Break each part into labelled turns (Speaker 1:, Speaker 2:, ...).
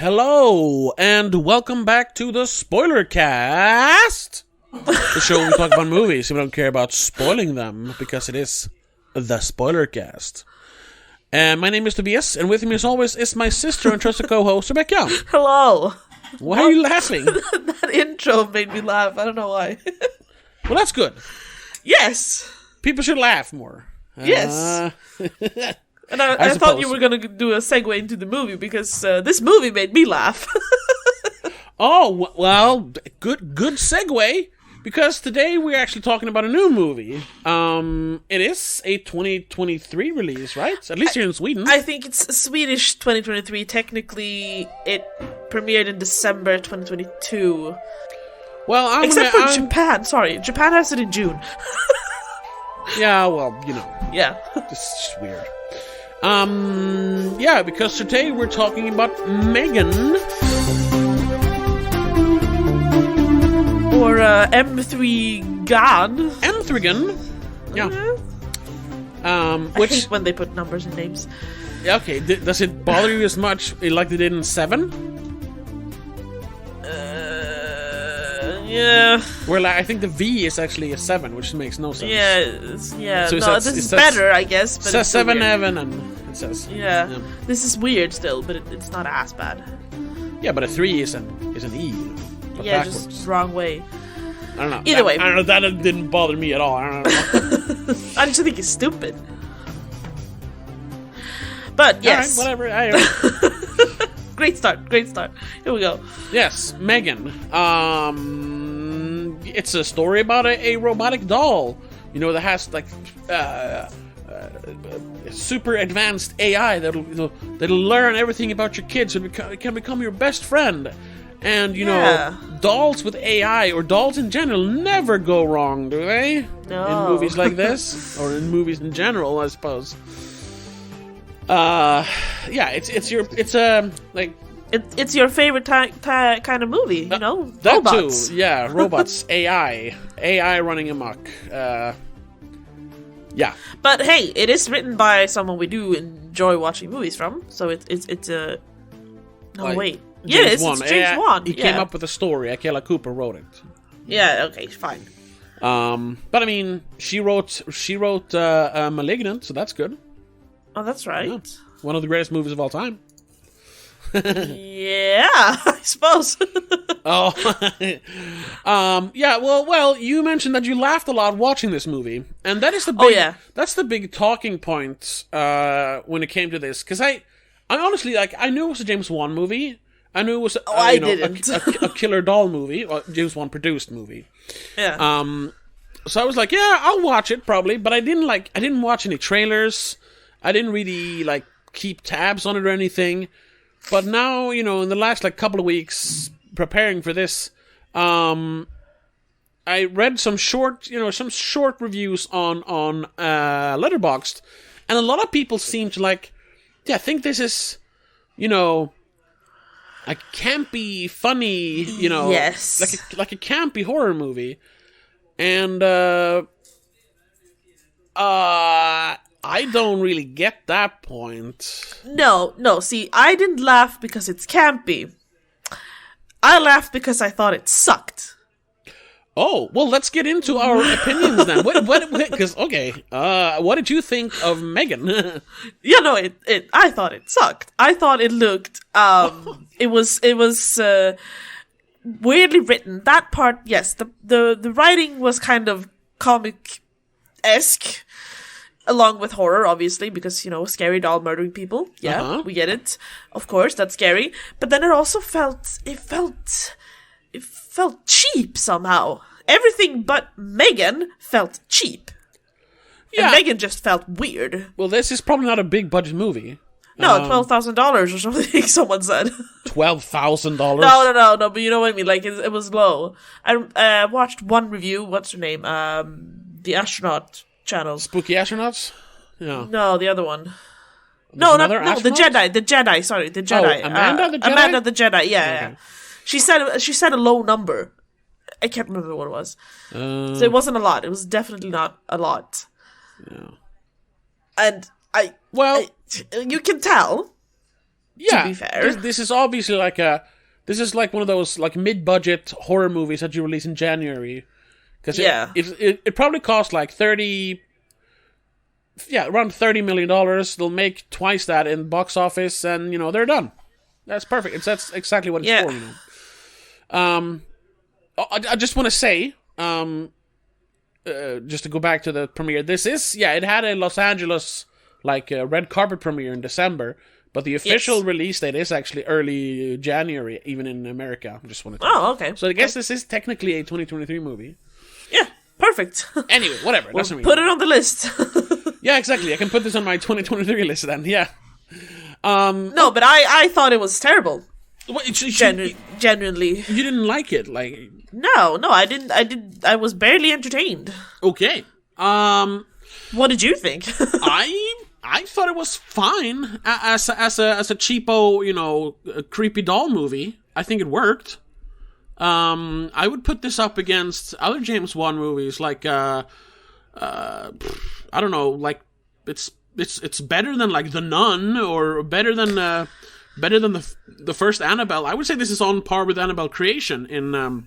Speaker 1: Hello, and welcome back to the Spoilercast, the show where we talk about movies and we don't care about spoiling them, because it is the Spoilercast. And my name is Tobias, and with me as always is my sister and trusted co-host, Rebecca.
Speaker 2: Hello.
Speaker 1: Why are you laughing?
Speaker 2: That intro made me laugh, I don't know why.
Speaker 1: Well, that's good.
Speaker 2: Yes.
Speaker 1: People should laugh more.
Speaker 2: Yes. And I thought you were going to do a segue into the movie, because this movie made me laugh.
Speaker 1: Oh, well, good segue, because today we're actually talking about a new movie. It is a 2023 release, right? At least here in Sweden.
Speaker 2: I think it's Swedish 2023. Technically, it premiered in December 2022.
Speaker 1: Well,
Speaker 2: Except for Japan. Sorry, Japan has it in June.
Speaker 1: Yeah, well, you know.
Speaker 2: Yeah.
Speaker 1: This is just weird. Yeah, because today we're talking about M3GAN.
Speaker 2: Or M3GAN.
Speaker 1: M3GAN. Yeah. Which
Speaker 2: I hate when they put numbers in names.
Speaker 1: Okay, does it bother you as much like they did in 7?
Speaker 2: Yeah.
Speaker 1: Where I think the V is actually a 7, which makes no sense.
Speaker 2: Yeah.
Speaker 1: So
Speaker 2: no, this is better, I guess. But
Speaker 1: it says 7
Speaker 2: weird.
Speaker 1: Evan, and it says.
Speaker 2: Yeah. This is weird still, but it's not as bad.
Speaker 1: Yeah, but a 3 is an E. But
Speaker 2: yeah,
Speaker 1: backwards.
Speaker 2: just wrong way.
Speaker 1: I don't know.
Speaker 2: Either way.
Speaker 1: I don't know. That didn't bother me at all. I don't know.
Speaker 2: I just think it's stupid. But yes.
Speaker 1: All right, whatever.
Speaker 2: Great start. Here we go.
Speaker 1: Yes, M3GAN. It's a story about a robotic doll, you know, that has like super advanced AI that'll learn everything about your kids and can become your best friend. And you know, dolls with AI or dolls in general never go wrong, do they?
Speaker 2: No.
Speaker 1: In movies like this, or in movies in general, I suppose. It's
Speaker 2: your favorite kind of movie, you know?
Speaker 1: That
Speaker 2: robots.
Speaker 1: too, yeah, robots, AI running amok. Yeah.
Speaker 2: But hey, it is written by someone we do enjoy watching movies from, so it's a... No,
Speaker 1: like,
Speaker 2: James
Speaker 1: James Wan.
Speaker 2: It's James Wan.
Speaker 1: He came up with the story. Akela Cooper wrote it.
Speaker 2: Yeah, okay, fine.
Speaker 1: But I mean, she wrote Malignant, so that's good.
Speaker 2: Oh, that's right.
Speaker 1: Yeah. One of the greatest movies of all time.
Speaker 2: Yeah, I suppose.
Speaker 1: Oh, yeah. Well, you mentioned that you laughed a lot watching this movie, and that is the big, that's the big talking point when it came to this. Because I honestly I knew it was a James Wan movie. I knew it was a killer doll movie, or James Wan produced movie.
Speaker 2: Yeah.
Speaker 1: So I was like, yeah, I'll watch it probably, but I didn't watch any trailers. I didn't really keep tabs on it or anything. But now, you know, in the last couple of weeks preparing for this, I read some short reviews on Letterboxd, and a lot of people seem to think this is, you know, a campy, funny, you know,
Speaker 2: yes,
Speaker 1: like a campy horror movie, and I don't really get that point.
Speaker 2: No, see, I didn't laugh because it's campy. I laughed because I thought it sucked.
Speaker 1: Oh, well, let's get into our opinions then. Because, what did you think of M3GAN?
Speaker 2: Yeah, no, I thought it sucked. I thought it looked, it was weirdly written. That part, yes, the writing was kind of comic-esque. Along with horror, obviously, because, you know, scary doll murdering people. Yeah, we get it. Of course, that's scary. But then it also felt cheap somehow. Everything but M3GAN felt cheap. Yeah. And M3GAN just felt weird.
Speaker 1: Well, this is probably not a big budget movie.
Speaker 2: No, $12,000 or something, someone said.
Speaker 1: $12,000?
Speaker 2: No, but you know what I mean, it was low. I watched one review, what's her name? The Astronaut channel.
Speaker 1: Spooky Astronauts? Yeah.
Speaker 2: No, the other one. No, the Jedi. Sorry, the Jedi.
Speaker 1: Oh, Amanda the Jedi?
Speaker 2: Amanda the Jedi, yeah.
Speaker 1: Okay.
Speaker 2: She said a low number. I can't remember what it was. So it wasn't a lot. It was definitely not a lot.
Speaker 1: Yeah.
Speaker 2: And you can tell to be fair.
Speaker 1: This is obviously this is like one of those like mid-budget horror movies that you release in January. Because it probably cost like around $30 million. They'll make twice that in box office, and they're done. That's perfect. That's exactly what it's for. I just want to say, just to go back to the premiere, it had a Los Angeles red carpet premiere in December. But the official release date is actually early January, even in America. I just wanted to.
Speaker 2: Oh, okay.
Speaker 1: So I guess this is technically a 2023 movie.
Speaker 2: Yeah, perfect.
Speaker 1: Anyway, whatever.
Speaker 2: We'll put it on the list.
Speaker 1: Yeah, exactly. I can put this on my 2023 list then. Yeah.
Speaker 2: No, but I thought it was terrible. Genuinely.
Speaker 1: You didn't like it,
Speaker 2: No, I didn't. I was barely entertained.
Speaker 1: Okay.
Speaker 2: What did you think?
Speaker 1: I thought it was fine as a cheapo, creepy doll movie. I think it worked. I would put this up against other James Wan movies, I don't know, it's better than The Nun, or better than the first Annabelle. I would say this is on par with Annabelle Creation in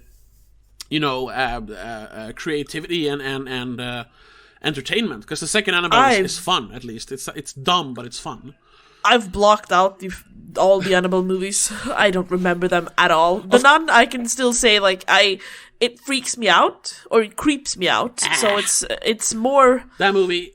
Speaker 1: creativity and entertainment, because the second Annabelle is fun. At least it's dumb, but it's fun.
Speaker 2: I've blocked out all the Annabelle movies. I don't remember them at all. The Nun, I can still say it freaks me out, or it creeps me out. So it's more
Speaker 1: that movie.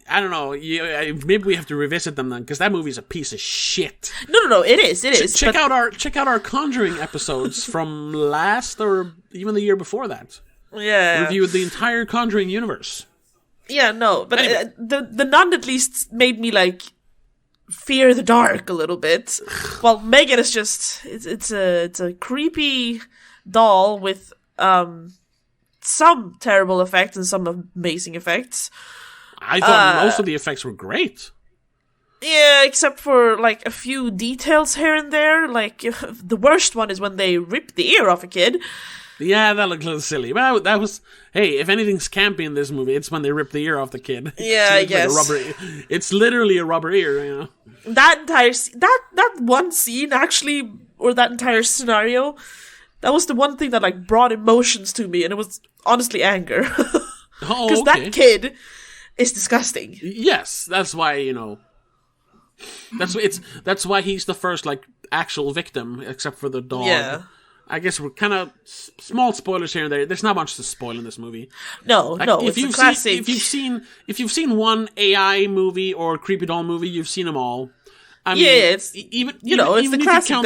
Speaker 1: I don't know. Maybe we have to revisit them then, because that movie is a piece of shit.
Speaker 2: No. It is.
Speaker 1: Check out our Conjuring episodes from last or even the year before that.
Speaker 2: Yeah,
Speaker 1: reviewed the entire Conjuring universe.
Speaker 2: Yeah, no, but anyway. The Nun at least made me fear the dark a little bit. While M3GAN is just it's a creepy doll with some terrible effects and some amazing effects.
Speaker 1: I thought most of the effects were great.
Speaker 2: Yeah, except for a few details here and there. The worst one is when they rip the ear off a kid.
Speaker 1: Yeah, that looked a little silly. But that was... Hey, if anything's campy in this movie, it's when they rip the ear off the kid.
Speaker 2: Yeah, I guess.
Speaker 1: It's literally a rubber ear,
Speaker 2: That entire... That one scene, actually, or that entire scenario, that was the one thing that, brought emotions to me, and it was, honestly, anger. Because that kid is disgusting.
Speaker 1: Yes, that's why, That's why he's the first, actual victim, except for the dog.
Speaker 2: Yeah.
Speaker 1: I guess we're kind of small spoilers here and there. There's not much to spoil in this movie.
Speaker 2: No, it's a classic.
Speaker 1: If you've seen one AI movie or creepy doll movie, you've seen them all. I mean,
Speaker 2: it's it's the classic.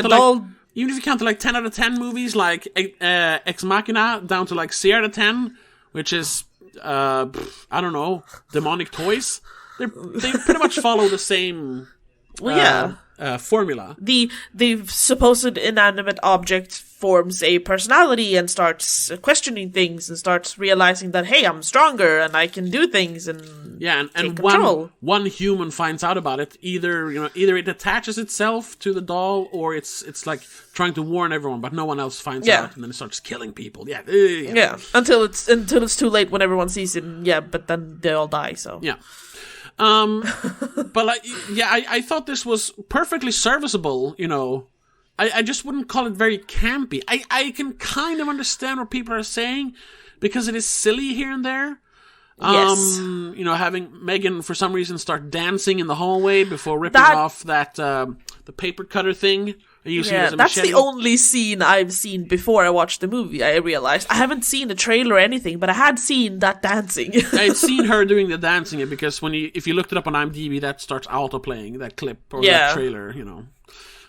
Speaker 1: Even if you count 10 out of 10 movies like Ex Machina down to 0 out of 10, which is I don't know, demonic toys. They pretty much follow the same. Formula.
Speaker 2: The supposed inanimate object forms a personality and starts questioning things and starts realizing that, hey, I'm stronger and I can do things and
Speaker 1: and one human finds out about it. Either it attaches itself to the doll, or it's trying to warn everyone, but no one else finds out, and then it starts killing people. Yeah.
Speaker 2: Until it's too late when everyone sees it. But then they all die. So
Speaker 1: yeah. But I thought this was perfectly serviceable, I just wouldn't call it very campy. I can kind of understand what people are saying, because it is silly here and there.
Speaker 2: Yes.
Speaker 1: Having M3GAN for some reason start dancing in the hallway before ripping off the paper cutter thing.
Speaker 2: That's the only scene I've seen before I watched the movie. I realized I haven't seen the trailer or anything, but I had seen that dancing.
Speaker 1: I'd seen her doing the dancing, because if you looked it up on IMDb, that starts auto playing that clip or that trailer.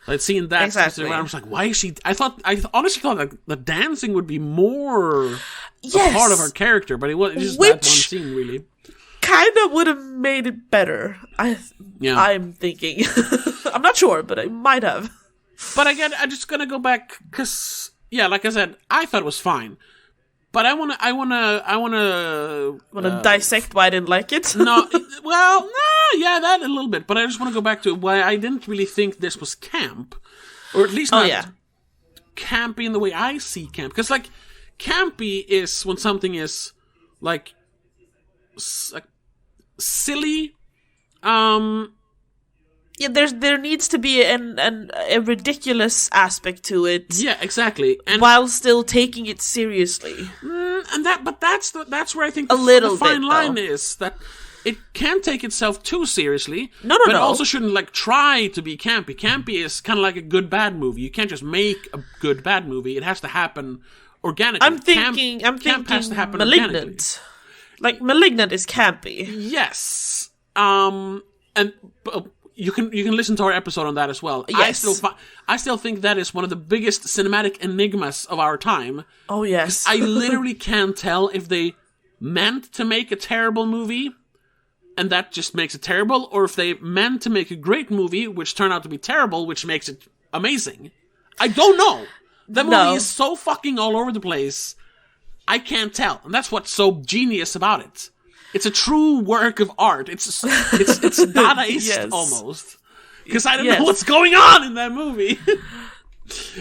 Speaker 1: I'd seen that.
Speaker 2: Exactly.
Speaker 1: I was like, why is she? I honestly thought the dancing would be more a part of her character, but it was just that one scene really.
Speaker 2: Kind of would have made it better. I'm thinking. I'm not sure, but it might have.
Speaker 1: But again, I'm just gonna go back because, like I said, I thought it was fine. But I wanna
Speaker 2: dissect why I didn't like it.
Speaker 1: That a little bit. But I just want to go back to why I didn't really think this was camp, or at least not campy in the way I see camp. Because campy is when something is silly,
Speaker 2: Yeah, there needs to be a ridiculous aspect to it.
Speaker 1: Yeah, exactly. And
Speaker 2: while still taking it seriously.
Speaker 1: That's where I think
Speaker 2: the
Speaker 1: fine line is, that it can't take itself too seriously.
Speaker 2: No.
Speaker 1: But it also shouldn't like try to be campy. Campy is kind of like a good bad movie. You can't just make a good bad movie. It has to happen organically.
Speaker 2: I'm thinking
Speaker 1: has to happen
Speaker 2: Malignant. Like Malignant is campy.
Speaker 1: Yes. You can listen to our episode on that as well.
Speaker 2: Yes.
Speaker 1: I still think that is one of the biggest cinematic enigmas of our time.
Speaker 2: Oh yes.
Speaker 1: I literally can't tell if they meant to make a terrible movie, and that just makes it terrible, or if they meant to make a great movie, which turned out to be terrible, which makes it amazing. I don't know. The movie is so fucking all over the place. I can't tell, and that's what's so genius about it. It's a true work of art. It's Dadaist almost. Because I don't know what's going on in that movie.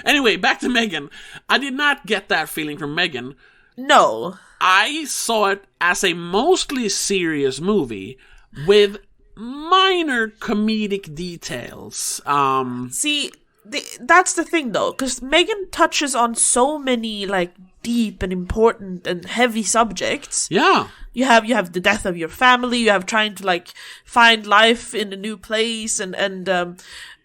Speaker 1: Anyway, back to M3GAN. I did not get that feeling from M3GAN.
Speaker 2: No.
Speaker 1: I saw it as a mostly serious movie with minor comedic details.
Speaker 2: See, that's the thing though, because M3GAN touches on so many like deep and important and heavy subjects.
Speaker 1: Yeah.
Speaker 2: You have the death of your family. You have trying to like find life in a new place, and an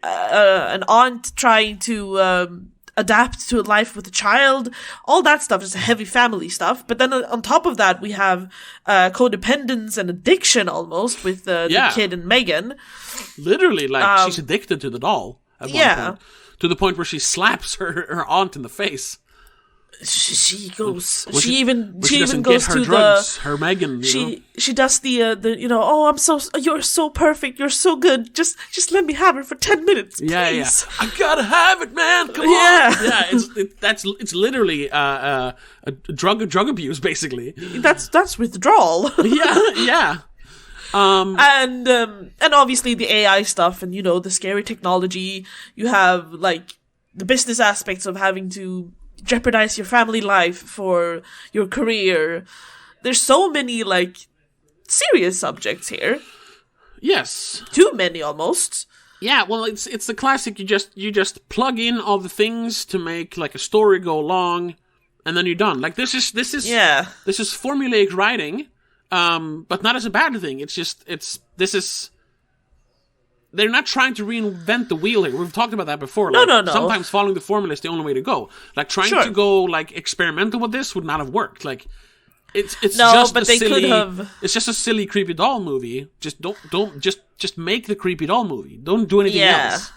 Speaker 2: aunt trying to adapt to a life with a child. All that stuff is heavy family stuff. But then on top of that, we have codependence and addiction almost with the kid in M3GAN.
Speaker 1: Literally, like she's addicted to the doll at one point, to the point where she slaps her aunt in the face.
Speaker 2: She goes.
Speaker 1: She
Speaker 2: even
Speaker 1: doesn't
Speaker 2: goes
Speaker 1: get her
Speaker 2: to
Speaker 1: drugs, her M3GAN.
Speaker 2: She does the you're so perfect, you're so good. Just let me have it for 10 minutes, please.
Speaker 1: Yeah. I gotta have it, man. Come on. Yeah. It's literally a drug abuse, basically.
Speaker 2: That's withdrawal.
Speaker 1: Yeah.
Speaker 2: And obviously the AI stuff, and the scary technology. You have like the business aspects of having to jeopardize your family life for your career. There's so many like serious subjects here.
Speaker 1: Yes,
Speaker 2: too many almost.
Speaker 1: Yeah, well, it's the classic. You just plug in all the things to make like a story go along, and then you're done. Like this is formulaic writing, but not as a bad thing. They're not trying to reinvent the wheel here. We've talked about that before.
Speaker 2: No.
Speaker 1: Sometimes following the formula is the only way to go. Like trying to go like experimental with this would not have worked. Like it's just a silly creepy doll movie. Just don't make the creepy doll movie. Don't do anything else.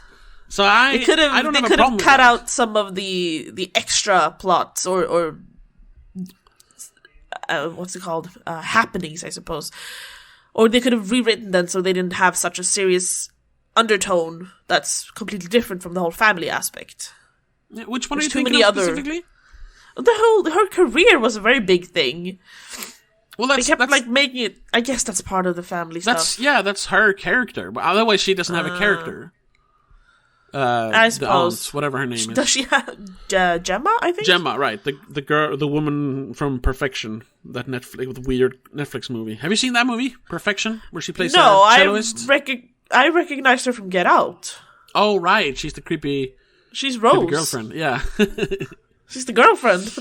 Speaker 1: So I don't have a problem with
Speaker 2: cut
Speaker 1: that.
Speaker 2: out some of the extra plots or what's it called? Happenings, I suppose. Or they could have rewritten them so they didn't have such a serious undertone that's completely different from the whole family aspect.
Speaker 1: Yeah, which one are you thinking of specifically?
Speaker 2: Her career was a very big thing.
Speaker 1: Well,
Speaker 2: they kept making it. I guess that's part of the family stuff.
Speaker 1: That's her character. But otherwise, she doesn't have a character.
Speaker 2: I suppose.
Speaker 1: The aunt, whatever her name is.
Speaker 2: Does she have Gemma? I think
Speaker 1: Gemma, right? The girl, the woman from Perfection, that weird Netflix movie. Have you seen that movie, Perfection, where she plays a celloist?
Speaker 2: I recognized her from Get Out.
Speaker 1: Oh, right. She's the creepy.
Speaker 2: She's Rose.
Speaker 1: Creepy girlfriend. Yeah.
Speaker 2: She's the girlfriend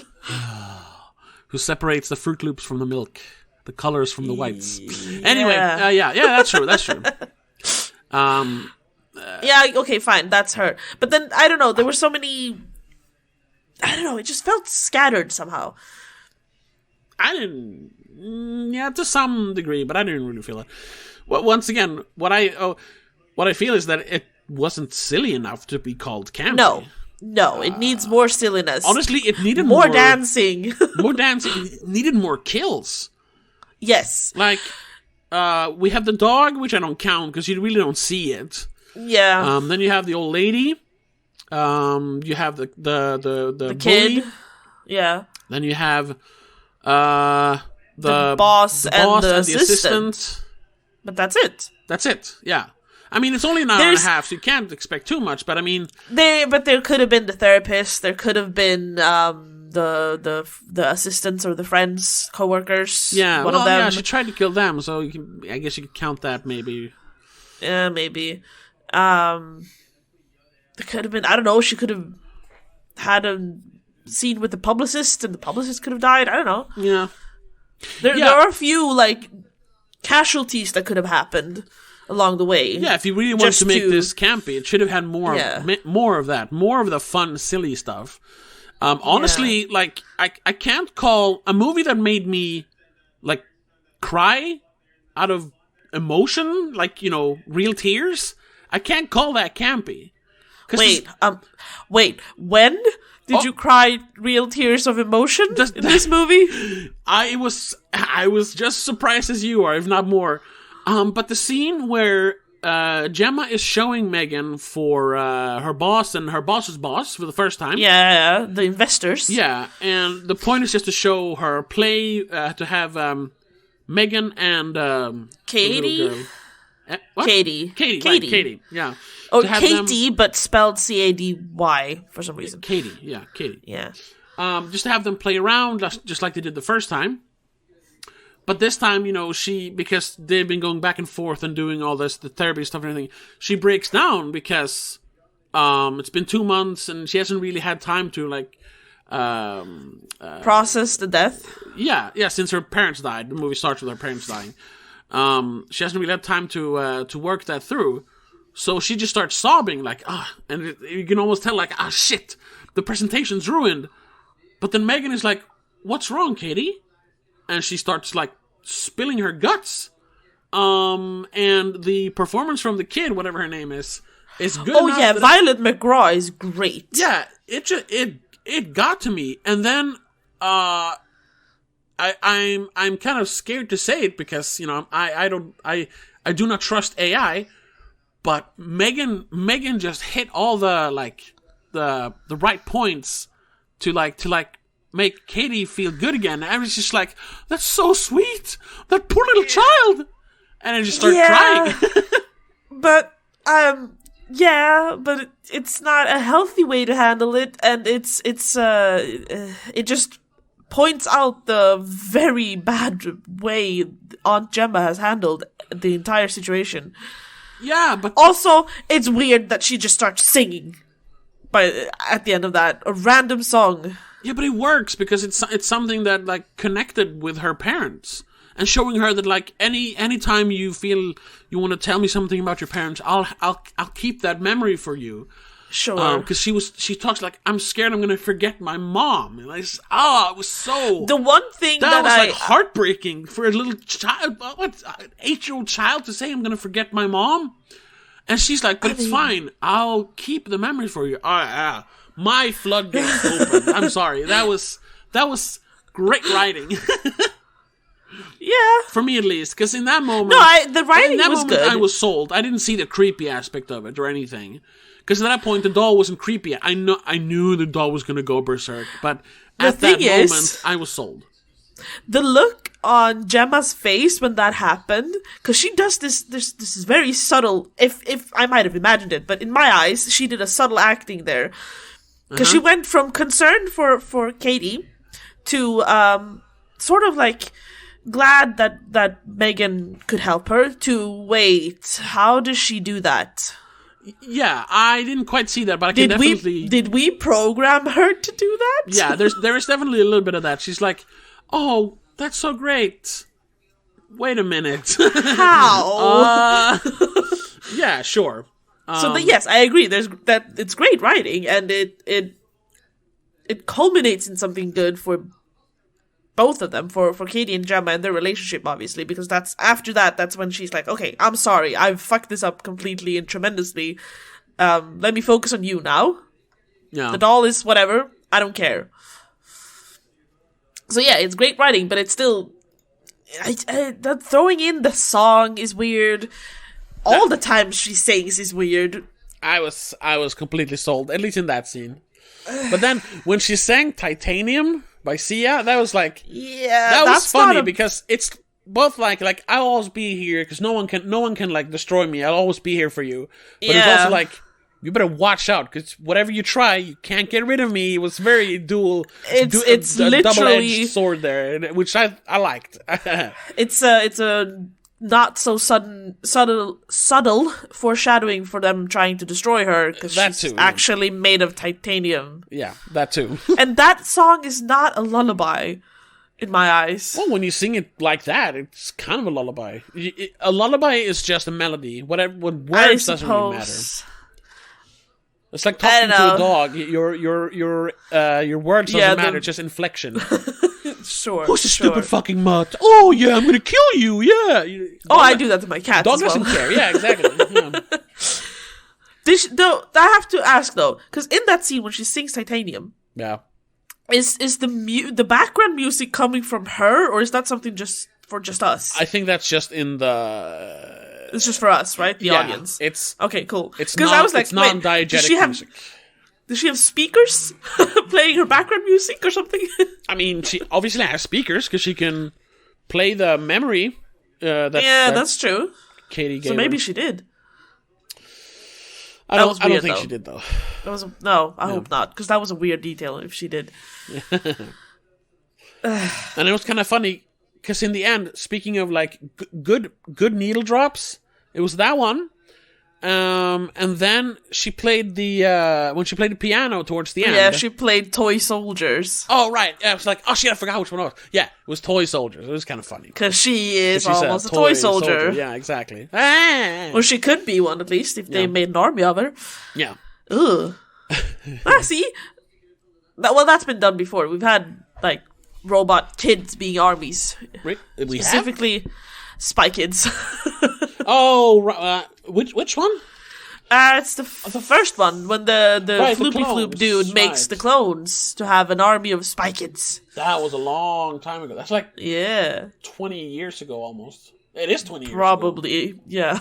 Speaker 1: who separates the Fruit Loops from the milk, the colors from the whites. Anyway, that's true. That's true.
Speaker 2: Okay, fine, that's her. But then, I don't know, there were so many... I don't know, it just felt scattered somehow.
Speaker 1: I didn't... Yeah, to some degree, but I didn't really feel it. Well, once again, what I feel is that it wasn't silly enough to be called campy.
Speaker 2: No, it needs more silliness.
Speaker 1: Honestly, it needed
Speaker 2: more dancing.
Speaker 1: More dancing. It needed more kills.
Speaker 2: Yes.
Speaker 1: Like, we have the dog, which I don't count, because you really don't see it.
Speaker 2: Yeah.
Speaker 1: Then you have the old lady. You have the
Speaker 2: kid.
Speaker 1: bully.
Speaker 2: Yeah.
Speaker 1: Then you have the
Speaker 2: boss and the
Speaker 1: assistant.
Speaker 2: But that's it.
Speaker 1: That's it. Yeah. I mean, it's only an hour and a half, so you can't expect too much. But I mean,
Speaker 2: there could have been the therapist. There could have been the assistants or the friends, coworkers.
Speaker 1: Yeah.
Speaker 2: One of them.
Speaker 1: Yeah. She tried to kill them, so I guess you could count that maybe.
Speaker 2: Yeah, maybe. There could have been, I don't know, she could have had a scene with the publicist, and the publicist could have died. I don't know.
Speaker 1: Yeah.
Speaker 2: There are a few, like, casualties that could have happened along the way.
Speaker 1: Yeah, if you really wanted to make this campy, it should have had more of that. More of the fun, silly stuff. Honestly, like, I can't call a movie that made me, like, cry out of emotion, like, you know, real tears. I can't call that campy.
Speaker 2: Wait, when did you cry real tears of emotion in this movie?
Speaker 1: I was just surprised as you are, if not more. But the scene where Gemma is showing M3GAN for her boss and her boss's boss for the first time.
Speaker 2: Yeah, the investors.
Speaker 1: Yeah, and the point is just to show her play, to have M3GAN and
Speaker 2: Katie.
Speaker 1: What? Katie. Yeah.
Speaker 2: Oh, Katie, but spelled Cady for some reason.
Speaker 1: Katie.
Speaker 2: Yeah.
Speaker 1: Just to have them play around, just like they did the first time. But this time, you know, because they've been going back and forth and doing all this, the therapy stuff and everything, she breaks down because it's been 2 months and she hasn't really had time to, like...
Speaker 2: process the death?
Speaker 1: Yeah, since her parents died. The movie starts with her parents dying. She hasn't really had time to work that through. So she just starts sobbing, like, and you can almost tell, like, shit, the presentation's ruined. But then M3GAN is like, what's wrong, Katie? And she starts, like, spilling her guts. And the performance from the kid, whatever her name is good. Oh, yeah,
Speaker 2: Violet McGraw is great.
Speaker 1: Yeah, it got to me. And then, I'm kind of scared to say it because, you know, I do not trust AI. But M3GAN just hit all the the right points to make Katie feel good again. And I was just like, that's so sweet, that poor little child, and I just started crying.
Speaker 2: But but it's not a healthy way to handle it, and it just points out the very bad way Aunt Gemma has handled the entire situation.
Speaker 1: Yeah, but...
Speaker 2: Also, it's weird that she just starts singing at the end of that. A random song.
Speaker 1: Yeah, but it works because it's something that, like, connected with her parents. And showing her that, like, any time you feel you want to tell me something about your parents, I'll keep that memory for you.
Speaker 2: Sure.
Speaker 1: Because she talks like, I'm scared I'm going to forget my mom. And I just, it was so...
Speaker 2: The one thing that
Speaker 1: was like heartbreaking for a little child, an 8-year-old child to say I'm going to forget my mom. And she's like, but it's fine. I'll keep the memory for you. My floodgates opened. I'm sorry. That was great writing.
Speaker 2: Yeah.
Speaker 1: For me at least. Because in that moment...
Speaker 2: the writing was good.
Speaker 1: I was sold. I didn't see the creepy aspect of it or anything. Because at that point, the doll wasn't creepy. I knew the doll was going to go berserk, but at that moment, I was sold.
Speaker 2: The look on Gemma's face when that happened, because she does this is very subtle, if I might have imagined it, but in my eyes, she did a subtle acting there. Because she went from concern for Katie to sort of like glad that M3GAN could help her to wait, how does she do that?
Speaker 1: Yeah, I didn't quite see that, but I can definitely...
Speaker 2: Did we program her to do that?
Speaker 1: Yeah, there is definitely a little bit of that. She's like, oh, that's so great. Wait a minute.
Speaker 2: How?
Speaker 1: Yeah, sure.
Speaker 2: Yes, I agree. It's great writing, and it culminates in something good for both of them, for Katie and Gemma and their relationship, obviously, because that's when she's like, okay, I'm sorry, I've fucked this up completely and tremendously. Let me focus on you now. Yeah. The doll is whatever, I don't care. So yeah, it's great writing, but it's still... that throwing in the song is weird. All the times she sings is weird.
Speaker 1: I was completely sold, at least in that scene. But then, when she sang Titanium by Sia, that was like...
Speaker 2: Yeah,
Speaker 1: that was funny, because it's both like I'll always be here, because no one can like, destroy me. I'll always be here for you. But it's also like, you better watch out, because whatever you try, you can't get rid of me. It was very dual. It's literally... double-edged sword there, which I liked.
Speaker 2: It's a not so subtle foreshadowing for them trying to destroy her, because she's actually made of titanium.
Speaker 1: Yeah, that too.
Speaker 2: And that song is not a lullaby, in my eyes.
Speaker 1: Well, when you sing it like that, it's kind of a lullaby. A lullaby is just a melody. What words doesn't really matter. It's like talking to a dog. Your words doesn't matter, just inflection.
Speaker 2: Sure.
Speaker 1: Who's a stupid fucking mutt? Oh yeah, I'm gonna kill you. Yeah.
Speaker 2: I do that to my cat.
Speaker 1: Dog doesn't care. Yeah, exactly.
Speaker 2: Yeah. I have to ask though, because in that scene when she sings Titanium,
Speaker 1: yeah,
Speaker 2: is the background music coming from her, or is that something just for us?
Speaker 1: I think that's just in the.
Speaker 2: It's just for us, right? The audience.
Speaker 1: It's
Speaker 2: okay. Cool.
Speaker 1: Because I was like, it's non-diegetic music.
Speaker 2: Does she have speakers playing her background music or something?
Speaker 1: I mean, she obviously has speakers because she can play the memory.
Speaker 2: That's true.
Speaker 1: Katie gave
Speaker 2: so maybe
Speaker 1: her.
Speaker 2: She did.
Speaker 1: I don't think she did though.
Speaker 2: I hope not, because that was a weird detail if she did.
Speaker 1: And it was kind of funny because in the end, speaking of like good needle drops, it was that one. And then she played when she played the piano towards the end.
Speaker 2: Yeah, she played Toy Soldiers.
Speaker 1: Oh, right. Yeah, I was like, oh shit, I forgot which one it was. Yeah, it was Toy Soldiers. It was kind of funny.
Speaker 2: Because she is almost a toy soldier.
Speaker 1: Yeah, exactly.
Speaker 2: Well, she could be one at least if they made an army of her.
Speaker 1: Yeah.
Speaker 2: Ugh. See? That's been done before. We've had, like, robot kids being armies.
Speaker 1: Right?
Speaker 2: Specifically, Spy Kids.
Speaker 1: Which one?
Speaker 2: It's the first one, when the Floopy Floop dude makes the clones to have an army of Spy Kids.
Speaker 1: That was a long time ago. That's like
Speaker 2: 20
Speaker 1: years ago almost. It is 20 years ago.
Speaker 2: Probably, yeah.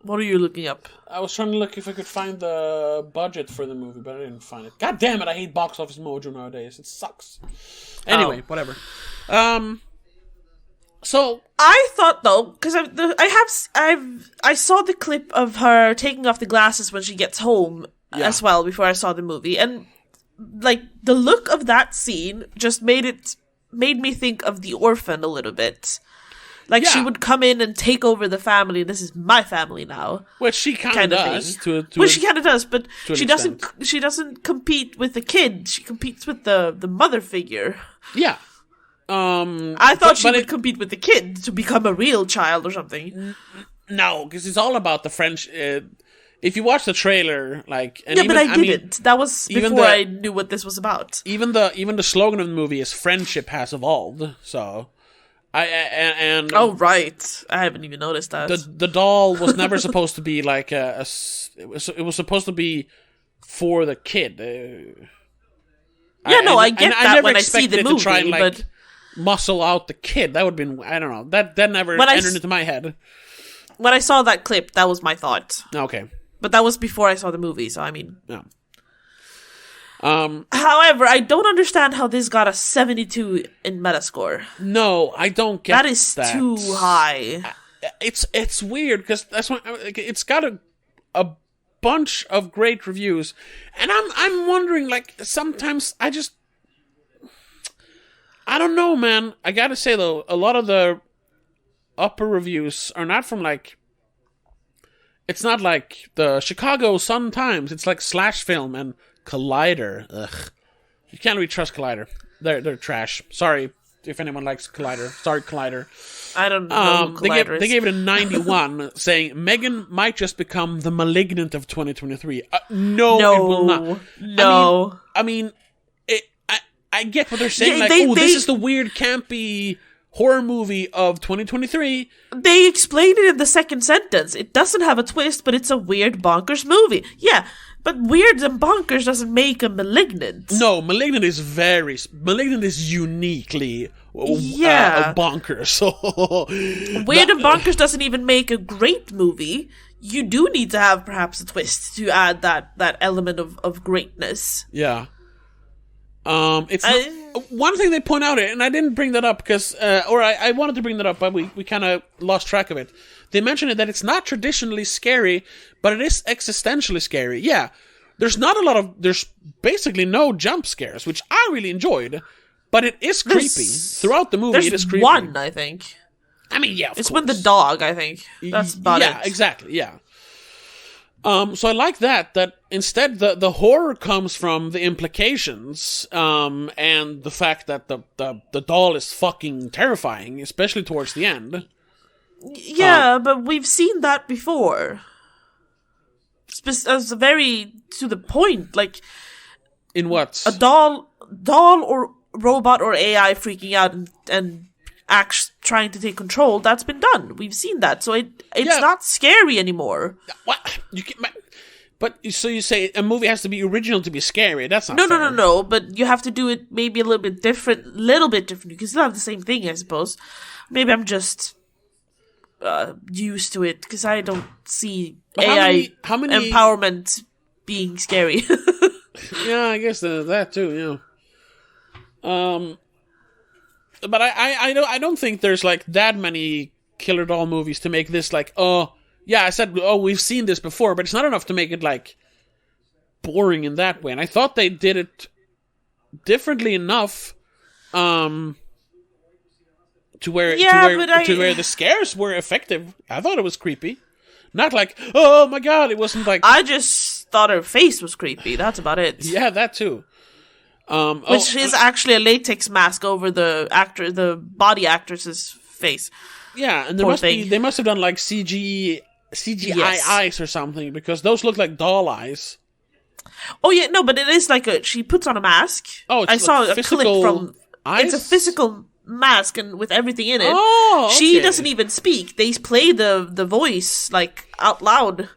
Speaker 2: What are you looking up?
Speaker 1: I was trying to look if I could find the budget for the movie, but I didn't find it. God damn it, I hate Box Office Mojo nowadays. It sucks. Anyway, whatever. So
Speaker 2: I thought though, because I saw the clip of her taking off the glasses when she gets home as well before I saw the movie, and like the look of that scene just made me think of The Orphan a little bit. Like she would come in and take over the family. This is my family now.
Speaker 1: Which she kind of does.
Speaker 2: She kind of does, but she doesn't. She doesn't compete with the kid. She competes with the mother figure.
Speaker 1: Yeah.
Speaker 2: I thought she would compete with the kid to become a real child or something.
Speaker 1: No, because it's all about the French. If you watch the trailer, like
Speaker 2: but I didn't. That was before I knew what this was about.
Speaker 1: Even the slogan of the movie is "Friendship has evolved." So.
Speaker 2: Oh right, I haven't even noticed that.
Speaker 1: The doll was never supposed to be like it was supposed to be for the kid.
Speaker 2: I get that when I see the movie, try and, but
Speaker 1: muscle out the kid, that would have been, I don't know, that never entered into my head.
Speaker 2: When I saw that clip, that was my thought.
Speaker 1: Okay,
Speaker 2: but that was before I saw the movie, so I mean,
Speaker 1: yeah.
Speaker 2: However, I don't understand how this got a 72 in Metascore.
Speaker 1: No, I don't get that.
Speaker 2: That is too high.
Speaker 1: It's weird because that's why it's got a bunch of great reviews, and I'm wondering, like, sometimes I don't know, man. I gotta say though, a lot of the upper reviews are not from like. It's not like the Chicago Sun-Times. It's like Slash Film and Collider. Ugh. You can't really trust Collider. They're trash. Sorry if anyone likes Collider. Sorry, Collider.
Speaker 2: I don't know who Collider is.
Speaker 1: They gave it a 91, saying M3GAN might just become the Malignant of 2023. No, it will not.
Speaker 2: No.
Speaker 1: I mean, I get what they're saying. This is the weird, campy horror movie of 2023.
Speaker 2: They explained it in the second sentence. It doesn't have a twist, but it's a weird, bonkers movie. Yeah. But weird and bonkers doesn't make a Malignant.
Speaker 1: No, Malignant is uniquely bonkers. So
Speaker 2: weird and bonkers doesn't even make a great movie. You do need to have perhaps a twist to add that element of greatness.
Speaker 1: Yeah. It's one thing they point out, and I didn't bring that up because, I wanted to bring that up, but we kind of lost track of it. They mentioned it that it's not traditionally scary, but it is existentially scary. Yeah, there's basically no jump scares, which I really enjoyed. But it is creepy. Throughout the movie, it is creepy.
Speaker 2: There's one, I think.
Speaker 1: I mean, yeah, of
Speaker 2: it's
Speaker 1: course.
Speaker 2: with the dog, I think. That's about it.
Speaker 1: Yeah, exactly, yeah. So I like that instead the horror comes from the implications, and the fact that the doll is fucking terrifying, especially towards the end.
Speaker 2: Yeah, but we've seen that before. As very to the point, like
Speaker 1: in what?
Speaker 2: A doll or robot or AI freaking out and trying to take control. That's been done. We've seen that, so it's not scary anymore.
Speaker 1: What But so you say a movie has to be original to be scary? That's not fair.
Speaker 2: No. But you have to do it maybe a little bit different. You can still have the same thing, I suppose. Maybe I'm just used to it because I don't see AI empowerment being scary.
Speaker 1: Yeah, I guess that too. Yeah. But I don't think there's like that many killer doll movies to make this like, oh yeah, I said, oh, we've seen this before, but it's not enough to make it like boring in that way. And I thought they did it differently enough to where the scares were effective. I thought it was creepy. Not like, oh my god, it wasn't like...
Speaker 2: I just thought her face was creepy. That's about it.
Speaker 1: Yeah, that too.
Speaker 2: Which is actually a latex mask over the body actress's face.
Speaker 1: Yeah, and they must have done like CGI eyes or something, because those look like doll eyes.
Speaker 2: Oh yeah, no, but it is like she puts on a mask.
Speaker 1: Oh,
Speaker 2: I saw a clip from
Speaker 1: eyes?
Speaker 2: It's a physical mask and with everything in it.
Speaker 1: Oh, okay.
Speaker 2: She doesn't even speak. They play the voice like out loud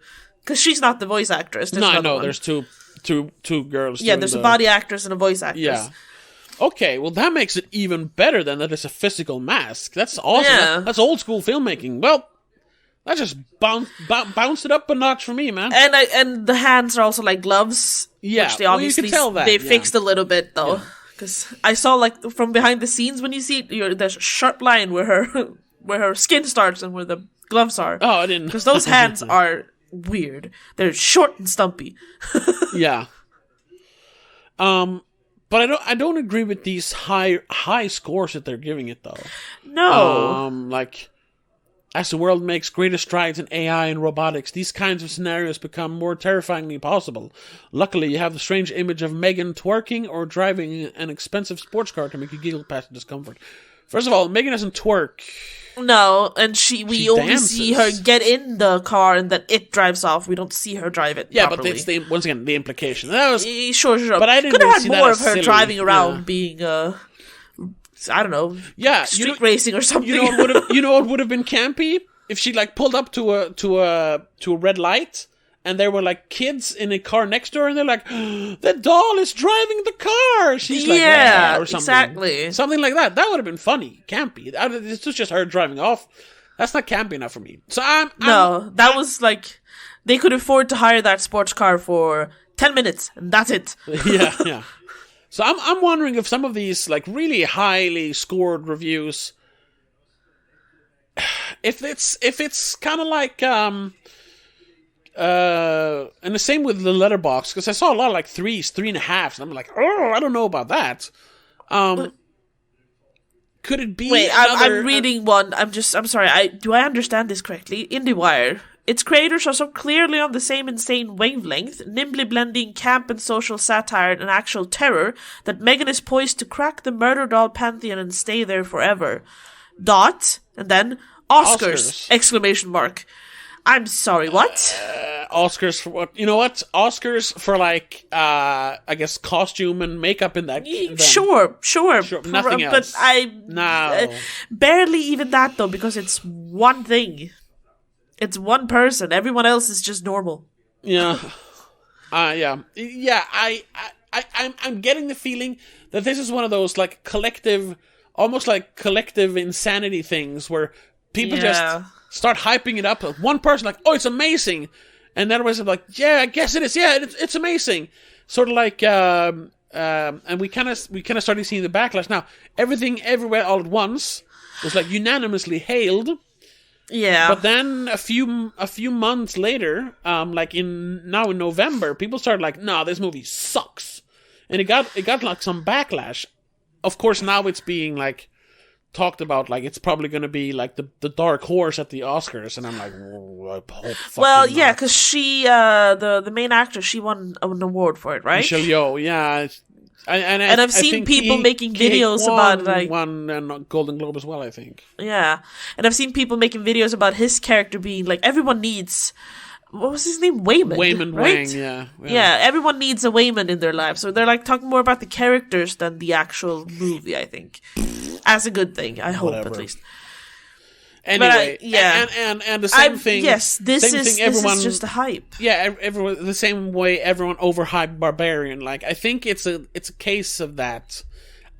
Speaker 2: because she's not the voice actress.
Speaker 1: No, there's two girls.
Speaker 2: Yeah, there's a body actress and a voice actress.
Speaker 1: Yeah. Okay, well that makes it even better than that it's a physical mask. That's awesome.
Speaker 2: Yeah.
Speaker 1: That's old school filmmaking. Well, that just bounced it up a notch for me, man.
Speaker 2: And the hands are also like gloves.
Speaker 1: Yeah,
Speaker 2: which they obviously
Speaker 1: you can tell that.
Speaker 2: They fixed a little bit though, because I saw like from behind the scenes when you see it, there's a sharp line where her skin starts and where the gloves are.
Speaker 1: Oh, I didn't.
Speaker 2: Because those hands are weird. They're short and stumpy.
Speaker 1: Yeah. But I don't agree with these high scores that they're giving it though.
Speaker 2: No.
Speaker 1: Like, as the world makes greater strides in AI and robotics, these kinds of scenarios become more terrifyingly possible. Luckily, you have the strange image of M3GAN twerking or driving an expensive sports car to make you giggle past discomfort. First of all, M3GAN doesn't twerk.
Speaker 2: No, and we only
Speaker 1: dances.
Speaker 2: see her get in the car and then it drives off. We don't see her drive it properly.
Speaker 1: But it's once again the implication. That was
Speaker 2: sure.
Speaker 1: But I didn't
Speaker 2: could have
Speaker 1: really
Speaker 2: had
Speaker 1: see
Speaker 2: more
Speaker 1: that
Speaker 2: of
Speaker 1: as
Speaker 2: her
Speaker 1: silly.
Speaker 2: driving around, being I don't know, street racing or something.
Speaker 1: You know what would have been campy if she like pulled up to a red light and there were like kids in a car next to her and they're like, the doll is driving the car. She's like, yeah, or something.
Speaker 2: Exactly.
Speaker 1: Something like that. That would have been funny, campy. It's just her driving off. That's not campy enough for me. So that
Speaker 2: was like, they could afford to hire that sports car for 10 minutes and that's it.
Speaker 1: Yeah. So I'm wondering if some of these like really highly scored reviews, if it's kind of like and the same with the Letterboxd, because I saw a lot of like 3s, 3.5s, and I'm like, oh, I don't know about that. Could it be?
Speaker 2: Wait, I'm reading one. I'm sorry. Do I understand this correctly? IndieWire. Its creators are so clearly on the same insane wavelength, nimbly blending camp and social satire and actual terror, that M3GAN is poised to crack the murder doll pantheon and stay there forever. And then Oscars! Exclamation mark. I'm sorry, what?
Speaker 1: Oscars for what? You know what? Oscars for like, I guess costume and makeup in that.
Speaker 2: Sure.
Speaker 1: Nothing else.
Speaker 2: But barely even that though, because it's one thing. It's one person. Everyone else is just normal.
Speaker 1: Yeah. I'm getting the feeling that this is one of those like almost like collective insanity things where people just start hyping it up. One person like, oh, it's amazing, and then everyone's like, yeah, I guess it is. Yeah, it's amazing. Sort of like, and we kind of started seeing the backlash. Now, Everything Everywhere All at Once was like unanimously hailed.
Speaker 2: Yeah.
Speaker 1: But then a few months later, like in November, people started like, "No, this movie sucks," and it got like some backlash. of course, now it's being like talked about like it's probably going to be like the dark horse at the Oscars, and I'm like, I hope
Speaker 2: well, yeah, because she, the main actress, she won an award for it, right?
Speaker 1: Michelle Yeoh, yeah.
Speaker 2: And I've seen people making videos about like
Speaker 1: won a Golden Globe as well, I think.
Speaker 2: Yeah, and I've seen people making videos about his character being like, everyone needs, what was his name? Waymond, right?
Speaker 1: Wang,
Speaker 2: yeah. Everyone needs a Waymond in their life, so they're like talking more about the characters than the actual movie. I think, as a good thing. I hope at least.
Speaker 1: Anyway, and the same thing.
Speaker 2: Yes, this is just a hype.
Speaker 1: Yeah, everyone the same way everyone overhyped Barbarian. Like, I think it's a case of that.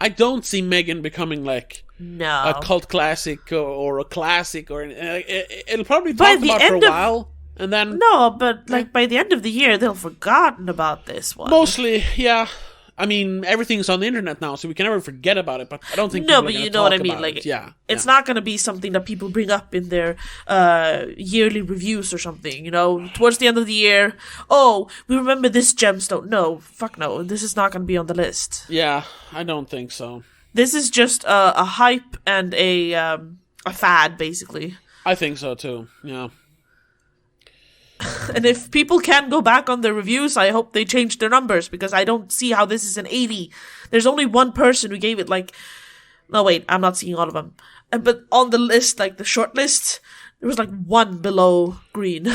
Speaker 1: I don't see M3GAN becoming like a cult classic or a classic, or it'll probably be talked about for a while, and then
Speaker 2: but like by the end of the year they'll have forgotten about this one.
Speaker 1: Mostly, yeah. I mean, everything's on the internet now, so we can never forget about it. But I don't think
Speaker 2: but you know what I mean. Like, it's not going to be something that people bring up in their yearly reviews or something. You know, towards the end of the year, oh, we remember this gemstone. No, fuck no, this is not going to be on the list.
Speaker 1: Yeah, I don't think so.
Speaker 2: This is just a hype and a fad, basically.
Speaker 1: I think so too. Yeah.
Speaker 2: And if people can go back on their reviews, I hope they change their numbers, because I don't see how this is an 80. There's only one person who gave it like... No, wait, I'm not seeing all of them. But on the list, like the short list, there was like one below green.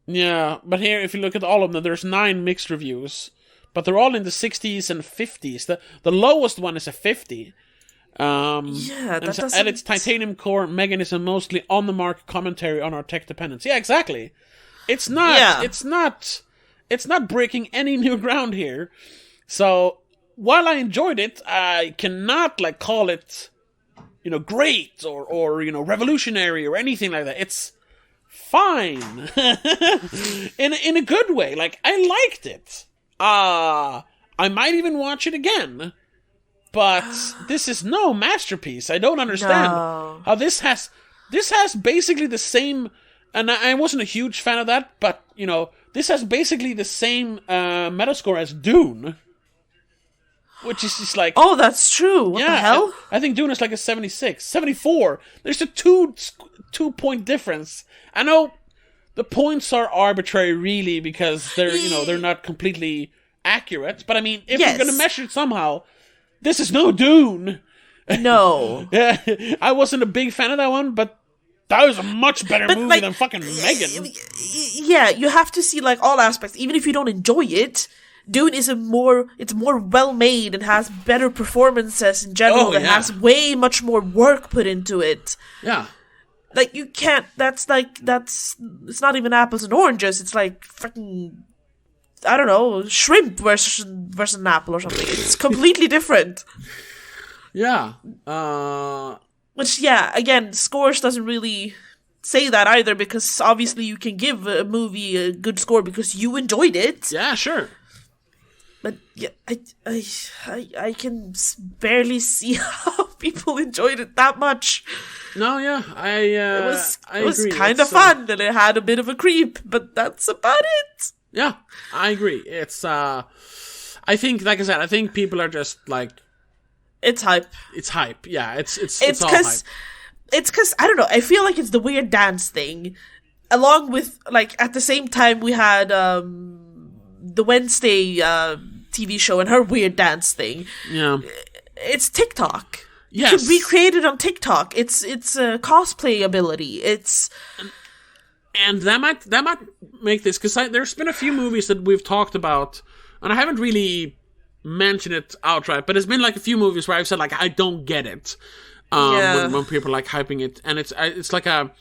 Speaker 1: Yeah, but here, if you look at all of them, there's 9 mixed reviews. But they're all in the 60s and 50s. The lowest one is a 50.
Speaker 2: Yeah, that doesn't...
Speaker 1: At its titanium core, M3GAN is a mostly on-the-mark commentary on our tech dependence. Yeah, exactly. It's not. Yeah. It's not breaking any new ground here. So while I enjoyed it, I cannot like call it, great or revolutionary or anything like that. It's fine in a good way. Like, I liked it. I might even watch it again. But this is no masterpiece. I don't understand how this has basically the same. And I wasn't a huge fan of that, but, this has basically the same Metascore as Dune. Which is just like...
Speaker 2: Oh, that's true. What the hell?
Speaker 1: I think Dune is like a 76. 74. There's a 2-point difference. I know the points are arbitrary, really, because they're not completely accurate. But, I mean, if you're going to measure it somehow, this is no Dune.
Speaker 2: No.
Speaker 1: I wasn't a big fan of that one, but... That was a much better movie than fucking M3GAN.
Speaker 2: Yeah, you have to see like all aspects. Even if you don't enjoy it, Dune is more well made and has better performances in general. It has way much more work put into it.
Speaker 1: Yeah.
Speaker 2: Like, you can't, it's not even apples and oranges. It's like fucking, I don't know, shrimp versus an apple or something. It's completely different.
Speaker 1: Yeah.
Speaker 2: Which, again, Scores doesn't really say that either, because obviously you can give a movie a good score because you enjoyed it.
Speaker 1: Yeah, sure.
Speaker 2: But yeah, I can barely see how people enjoyed it that much.
Speaker 1: No, yeah,
Speaker 2: it was kind of fun, and it had a bit of a creep, but that's about it.
Speaker 1: Yeah, I agree. It's I think, like I said, I think people are just like.
Speaker 2: It's hype.
Speaker 1: It's hype. Yeah, it's all hype.
Speaker 2: It's because, I don't know, I feel like it's the weird dance thing. Along with, like, at the same time we had the Wednesday TV show and her weird dance thing.
Speaker 1: Yeah.
Speaker 2: It's TikTok.
Speaker 1: Yes.
Speaker 2: You can recreate it on TikTok. It's cosplay ability.
Speaker 1: And that might make this, because there's been a few movies that we've talked about, and I haven't really mention it outright, but there's been like a few movies where I've said like I don't get it when people are like hyping it, and it's like and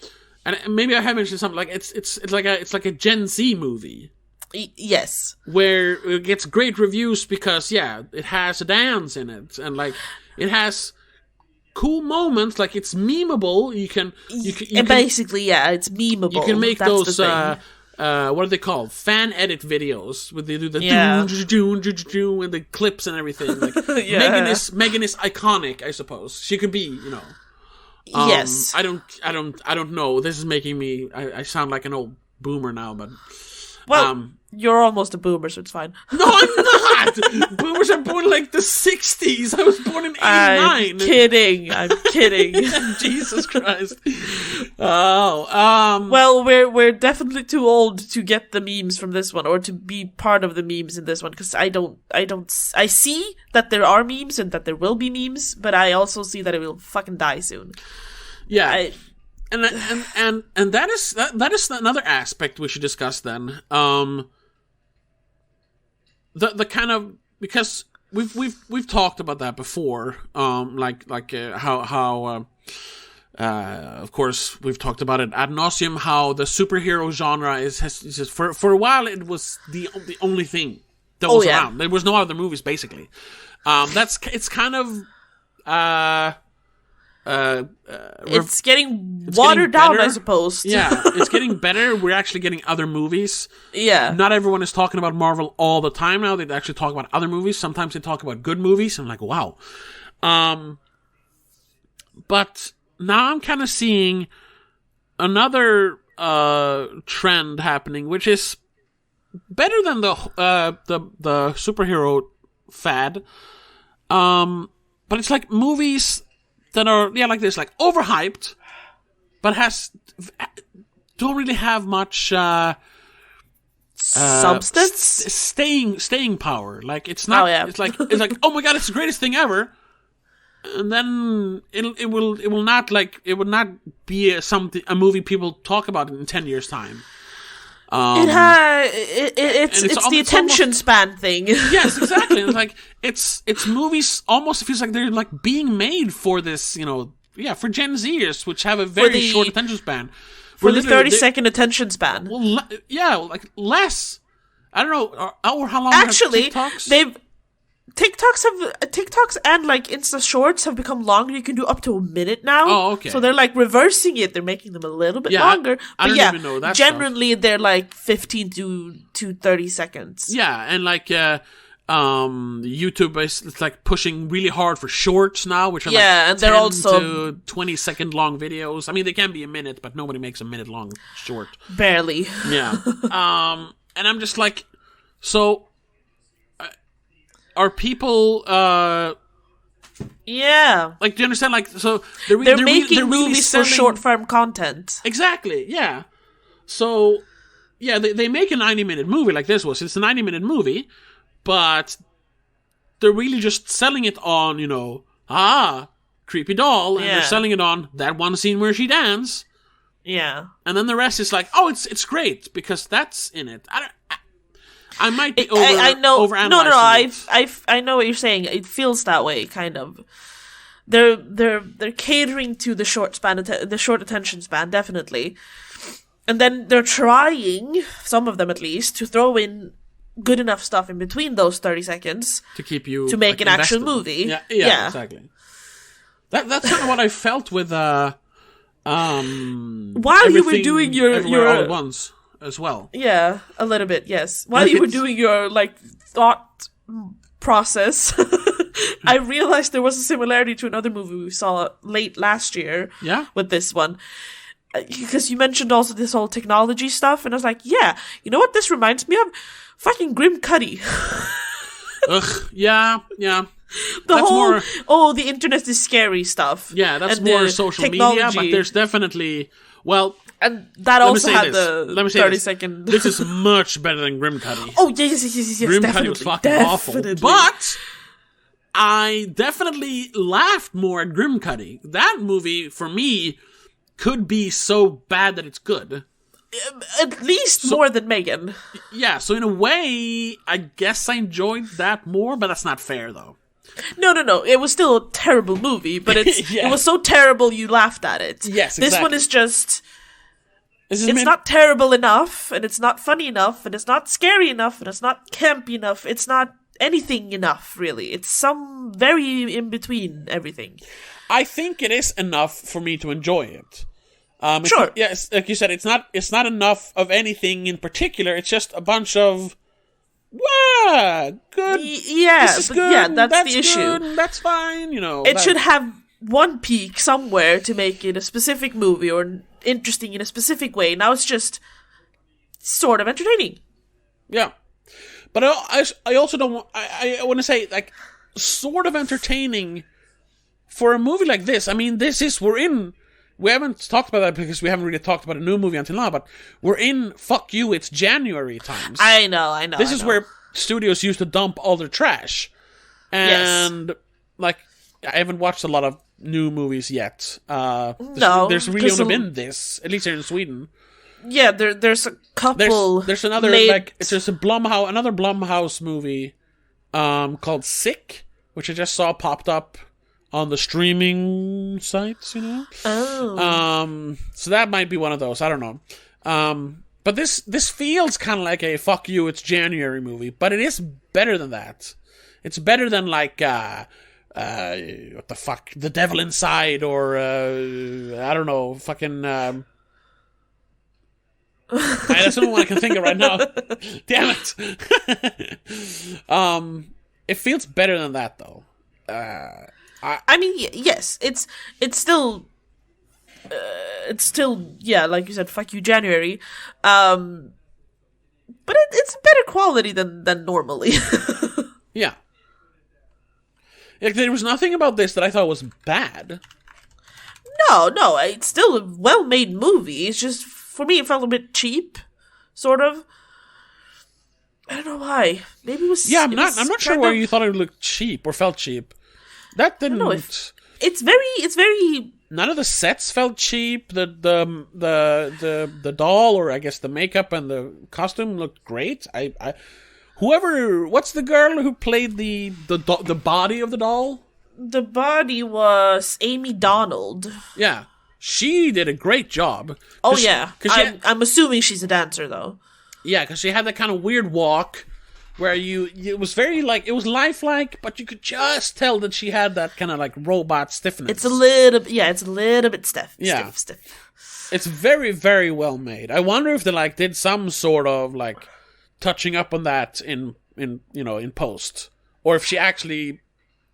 Speaker 1: maybe I have mentioned something like it's like a Gen Z movie.
Speaker 2: Yes,
Speaker 1: where it gets great reviews because it has a dance in it, and like it has cool moments, like it's memeable. You can
Speaker 2: basically it's memeable.
Speaker 1: You can make those what are they called? Fan edit videos where they do the doon and the clips and everything. Like M3GAN is iconic, I suppose. She could be,
Speaker 2: yes.
Speaker 1: I don't know. This is making me. I sound like an old boomer now, but
Speaker 2: Well, you're almost a boomer, so it's fine.
Speaker 1: No, I'm not! Boomers are born in like the 60s. I was born in 89.
Speaker 2: I'm kidding.
Speaker 1: Jesus Christ. Oh,
Speaker 2: Well, we're definitely too old to get the memes from this one, or to be part of the memes in this one, because I see that there are memes and that there will be memes, but I also see that it will fucking die soon.
Speaker 1: Yeah. And that is another aspect we should discuss then. The kind of, because we've talked about that before. How of course we've talked about it ad nauseum, how the superhero genre has just, for a while it was the only thing that was around. There was no other movies basically. It's kind of
Speaker 2: it's getting watered down, I suppose.
Speaker 1: Yeah, it's getting better. We're actually getting other movies.
Speaker 2: Yeah.
Speaker 1: Not everyone is talking about Marvel all the time now. They actually talk about other movies. Sometimes they talk about good movies. I'm like, wow. But now I'm kind of seeing another trend happening, which is better than the superhero fad. But it's like movies that are, like this, like overhyped, but don't really have much
Speaker 2: substance,
Speaker 1: staying power. Like it's not. It's like oh my god, it's the greatest thing ever, and then it will not be a movie people talk about in 10 years time.
Speaker 2: It's the attention span thing.
Speaker 1: Yes, exactly. It's movies almost feels like they're like being made for this, for Gen Zers, which have a very short attention span.
Speaker 2: For the 30-second attention span.
Speaker 1: Well, like less. I don't know, or how long?
Speaker 2: Actually,
Speaker 1: TikToks?
Speaker 2: TikToks and like Insta Shorts have become longer. You can do up to a minute now.
Speaker 1: Oh, okay.
Speaker 2: So they're like reversing it. They're making them a little bit longer.
Speaker 1: I don't even know that
Speaker 2: generally they're like 15 to 30 seconds.
Speaker 1: Yeah, and like YouTube is like pushing really hard for shorts now, which are
Speaker 2: and they're also
Speaker 1: 20-second long videos. I mean, they can be a minute, but nobody makes a minute long short.
Speaker 2: Barely.
Speaker 1: Yeah. And I'm just like, so. Are people,
Speaker 2: yeah.
Speaker 1: Like, do you understand? Like, so
Speaker 2: they're making movies for short-form content.
Speaker 1: Exactly, yeah. So, yeah, they make a 90-minute movie like this was. It's a 90-minute movie, but they're really just selling it on, creepy doll, and they're selling it on that one scene where she dances.
Speaker 2: Yeah.
Speaker 1: And then the rest is like, oh, it's great, because that's in it. I might be overanalyzing.
Speaker 2: No. I know what you're saying. It feels that way, kind of. They're catering to the short attention span, definitely. And then they're trying, some of them at least, to throw in good enough stuff in between those 30 seconds
Speaker 1: to keep you
Speaker 2: to make an
Speaker 1: invested.
Speaker 2: actual movie.
Speaker 1: Yeah, exactly. That's kind of what I felt with
Speaker 2: while you were doing your
Speaker 1: all at once. As well.
Speaker 2: Yeah, a little bit, yes. While you were doing your, thought process, I realized there was a similarity to another movie we saw late last year with this one. Because you mentioned also this whole technology stuff, and I was like, yeah, you know what this reminds me of? Fucking Grim Cuddy.
Speaker 1: Ugh, yeah.
Speaker 2: The internet is scary stuff.
Speaker 1: Yeah, that's and more social media, but there's definitely,
Speaker 2: and that also had the 30-second...
Speaker 1: This is much better than Grim Cuddy.
Speaker 2: Oh, yes,
Speaker 1: Grim Cuddy was fucking awful. But I definitely laughed more at Grim Cuddy. That movie, for me, could be so bad that it's good.
Speaker 2: At least more than M3GAN.
Speaker 1: Yeah, so in a way, I guess I enjoyed that more, but that's not fair, though.
Speaker 2: No. It was still a terrible movie, but it was so terrible you laughed at it.
Speaker 1: Yes, exactly.
Speaker 2: This one is just... It's not terrible enough, and it's not funny enough, and it's not scary enough, and it's not campy enough. It's not anything enough, really. It's some very in between everything.
Speaker 1: I think it is enough for me to enjoy it.
Speaker 2: Sure.
Speaker 1: Yes, like you said, it's not enough of anything in particular. It's just a bunch of good.
Speaker 2: Yeah,
Speaker 1: this is good.
Speaker 2: Yeah, that's the issue.
Speaker 1: Good, that's fine.
Speaker 2: It should have one peak somewhere to make it a specific movie or interesting in a specific way. Now it's just sort of entertaining.
Speaker 1: Yeah. But I also don't want... I want to say, like, sort of entertaining for a movie like this. I mean, we haven't talked about that because we haven't really talked about a new movie until now, but we're in fuck you, it's January times.
Speaker 2: I know.
Speaker 1: This is where studios used to dump all their trash. And, like, I haven't watched a lot of new movies yet. There's really only been this, at least here in Sweden.
Speaker 2: Yeah, there's a couple.
Speaker 1: There's another there's another Blumhouse movie, called Sick, which I just saw popped up on the streaming sites. You know.
Speaker 2: Oh.
Speaker 1: So that might be one of those. I don't know. But this feels kind of like a fuck you, it's January movie, but it is better than that. It's better than like what the fuck, The Devil Inside, or I don't know, fucking. That's the only one I can think of right now. Damn it! It feels better than that, though.
Speaker 2: I mean, yes, it's still, yeah, like you said, fuck you, January. But it's better quality than normally.
Speaker 1: Yeah. Like, there was nothing about this that I thought was bad.
Speaker 2: No, it's still a well-made movie. It's just, for me, it felt a bit cheap, sort of. I don't know why. Maybe it was. Yeah,
Speaker 1: I'm not sure why you thought it looked cheap or felt cheap. That didn't.
Speaker 2: No, it's very.
Speaker 1: None of the sets felt cheap. The doll, or I guess the makeup and the costume looked great. What's the girl who played the body of the doll?
Speaker 2: The body was Amy Donald.
Speaker 1: Yeah. She did a great job.
Speaker 2: Oh, yeah. I'm assuming she's a dancer, though.
Speaker 1: Yeah, because she had that kind of weird walk where it was very, like, it was lifelike, but you could just tell that she had that kind of, like, robot stiffness.
Speaker 2: It's a little bit stiff.
Speaker 1: Yeah.
Speaker 2: Stiff.
Speaker 1: It's very, very well made. I wonder if they, like, did some sort of, like, touching up on that in post. Or if she actually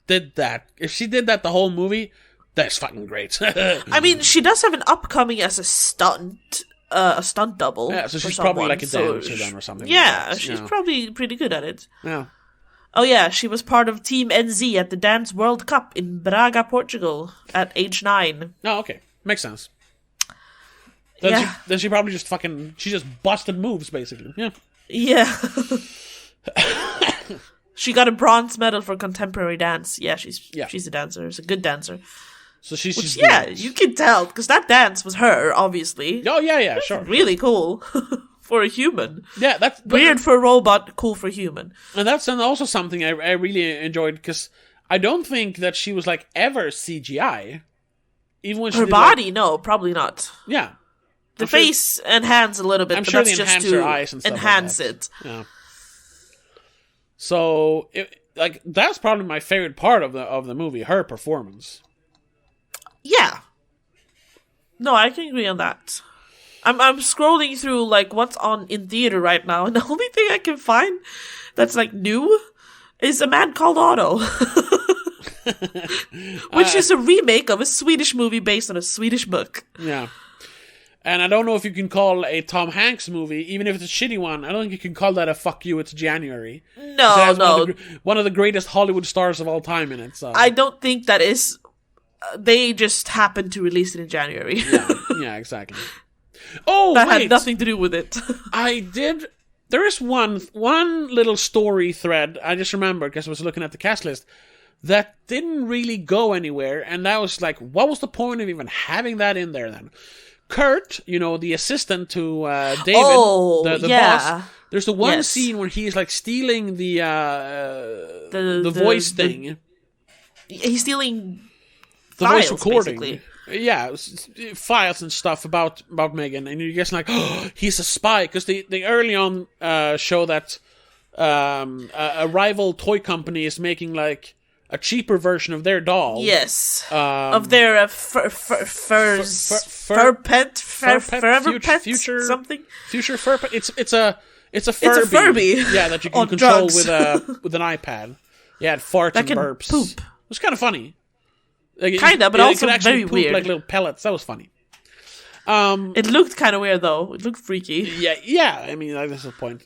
Speaker 1: did that. If she did that the whole movie, that's fucking great.
Speaker 2: I mean, she does have an upcoming as a stunt double.
Speaker 1: Yeah, so she's probably like a dancer then or something.
Speaker 2: Yeah,
Speaker 1: like
Speaker 2: she's probably pretty good at it.
Speaker 1: Yeah.
Speaker 2: Oh yeah, she was part of Team NZ at the Dance World Cup in Braga, Portugal at age 9.
Speaker 1: Oh, okay. Makes sense. Then she probably just she just busted moves, basically. Yeah.
Speaker 2: Yeah. She got a bronze medal for contemporary dance. Yeah, she's a dancer. She's a good dancer.
Speaker 1: So she's
Speaker 2: you can tell, because that dance was her, obviously.
Speaker 1: Oh, yeah, sure.
Speaker 2: Really cool. For a human.
Speaker 1: Yeah, that's...
Speaker 2: Weird for a robot, cool for a human.
Speaker 1: And that's also something I really enjoyed, because I don't think that she was, like, ever CGI. Even when she
Speaker 2: her
Speaker 1: did,
Speaker 2: body,
Speaker 1: like,
Speaker 2: no, probably not.
Speaker 1: Yeah.
Speaker 2: The face and hands a little bit,
Speaker 1: I'm
Speaker 2: but
Speaker 1: sure
Speaker 2: that's
Speaker 1: they
Speaker 2: just
Speaker 1: enhance her eyes and stuff
Speaker 2: enhance
Speaker 1: like
Speaker 2: it.
Speaker 1: Yeah. So, that's probably my favorite part of the movie, her performance.
Speaker 2: Yeah. No, I can agree on that. I'm scrolling through, like, what's on in theater right now, and the only thing I can find that's, like, new is A Man Called Otto. Which is a remake of a Swedish movie based on a Swedish book.
Speaker 1: Yeah. And I don't know if you can call a Tom Hanks movie, even if it's a shitty one, I don't think you can call that a fuck you, it's January.
Speaker 2: No.
Speaker 1: One of the greatest Hollywood stars of all time in it. So.
Speaker 2: I don't think that is... they just happened to release it in January.
Speaker 1: Yeah, exactly. Oh,
Speaker 2: that had nothing to do with it.
Speaker 1: There is one little story thread, I just remembered because I was looking at the cast list, that didn't really go anywhere, and that was like, what was the point of even having that in there then? Kurt, the assistant to David, the boss, there's the one scene where he's like stealing the voice thing.
Speaker 2: He's stealing
Speaker 1: the
Speaker 2: files,
Speaker 1: voice recording.
Speaker 2: Basically.
Speaker 1: Yeah, files and stuff about M3GAN, and you're just like, oh, he's a spy, because they early on show that a rival toy company is making like a cheaper version of their doll.
Speaker 2: Yes, of their fur pet, forever pet,
Speaker 1: future
Speaker 2: something.
Speaker 1: Future fur pet. It's a Furby. Yeah, that you can control with an iPad. Yeah, it farts and burps.
Speaker 2: Poop.
Speaker 1: It was kind of funny.
Speaker 2: Kinda, but also very
Speaker 1: poop
Speaker 2: weird.
Speaker 1: Like little pellets. That was funny.
Speaker 2: It looked kind of weird though. It looked freaky.
Speaker 1: Yeah. I mean, that's the point.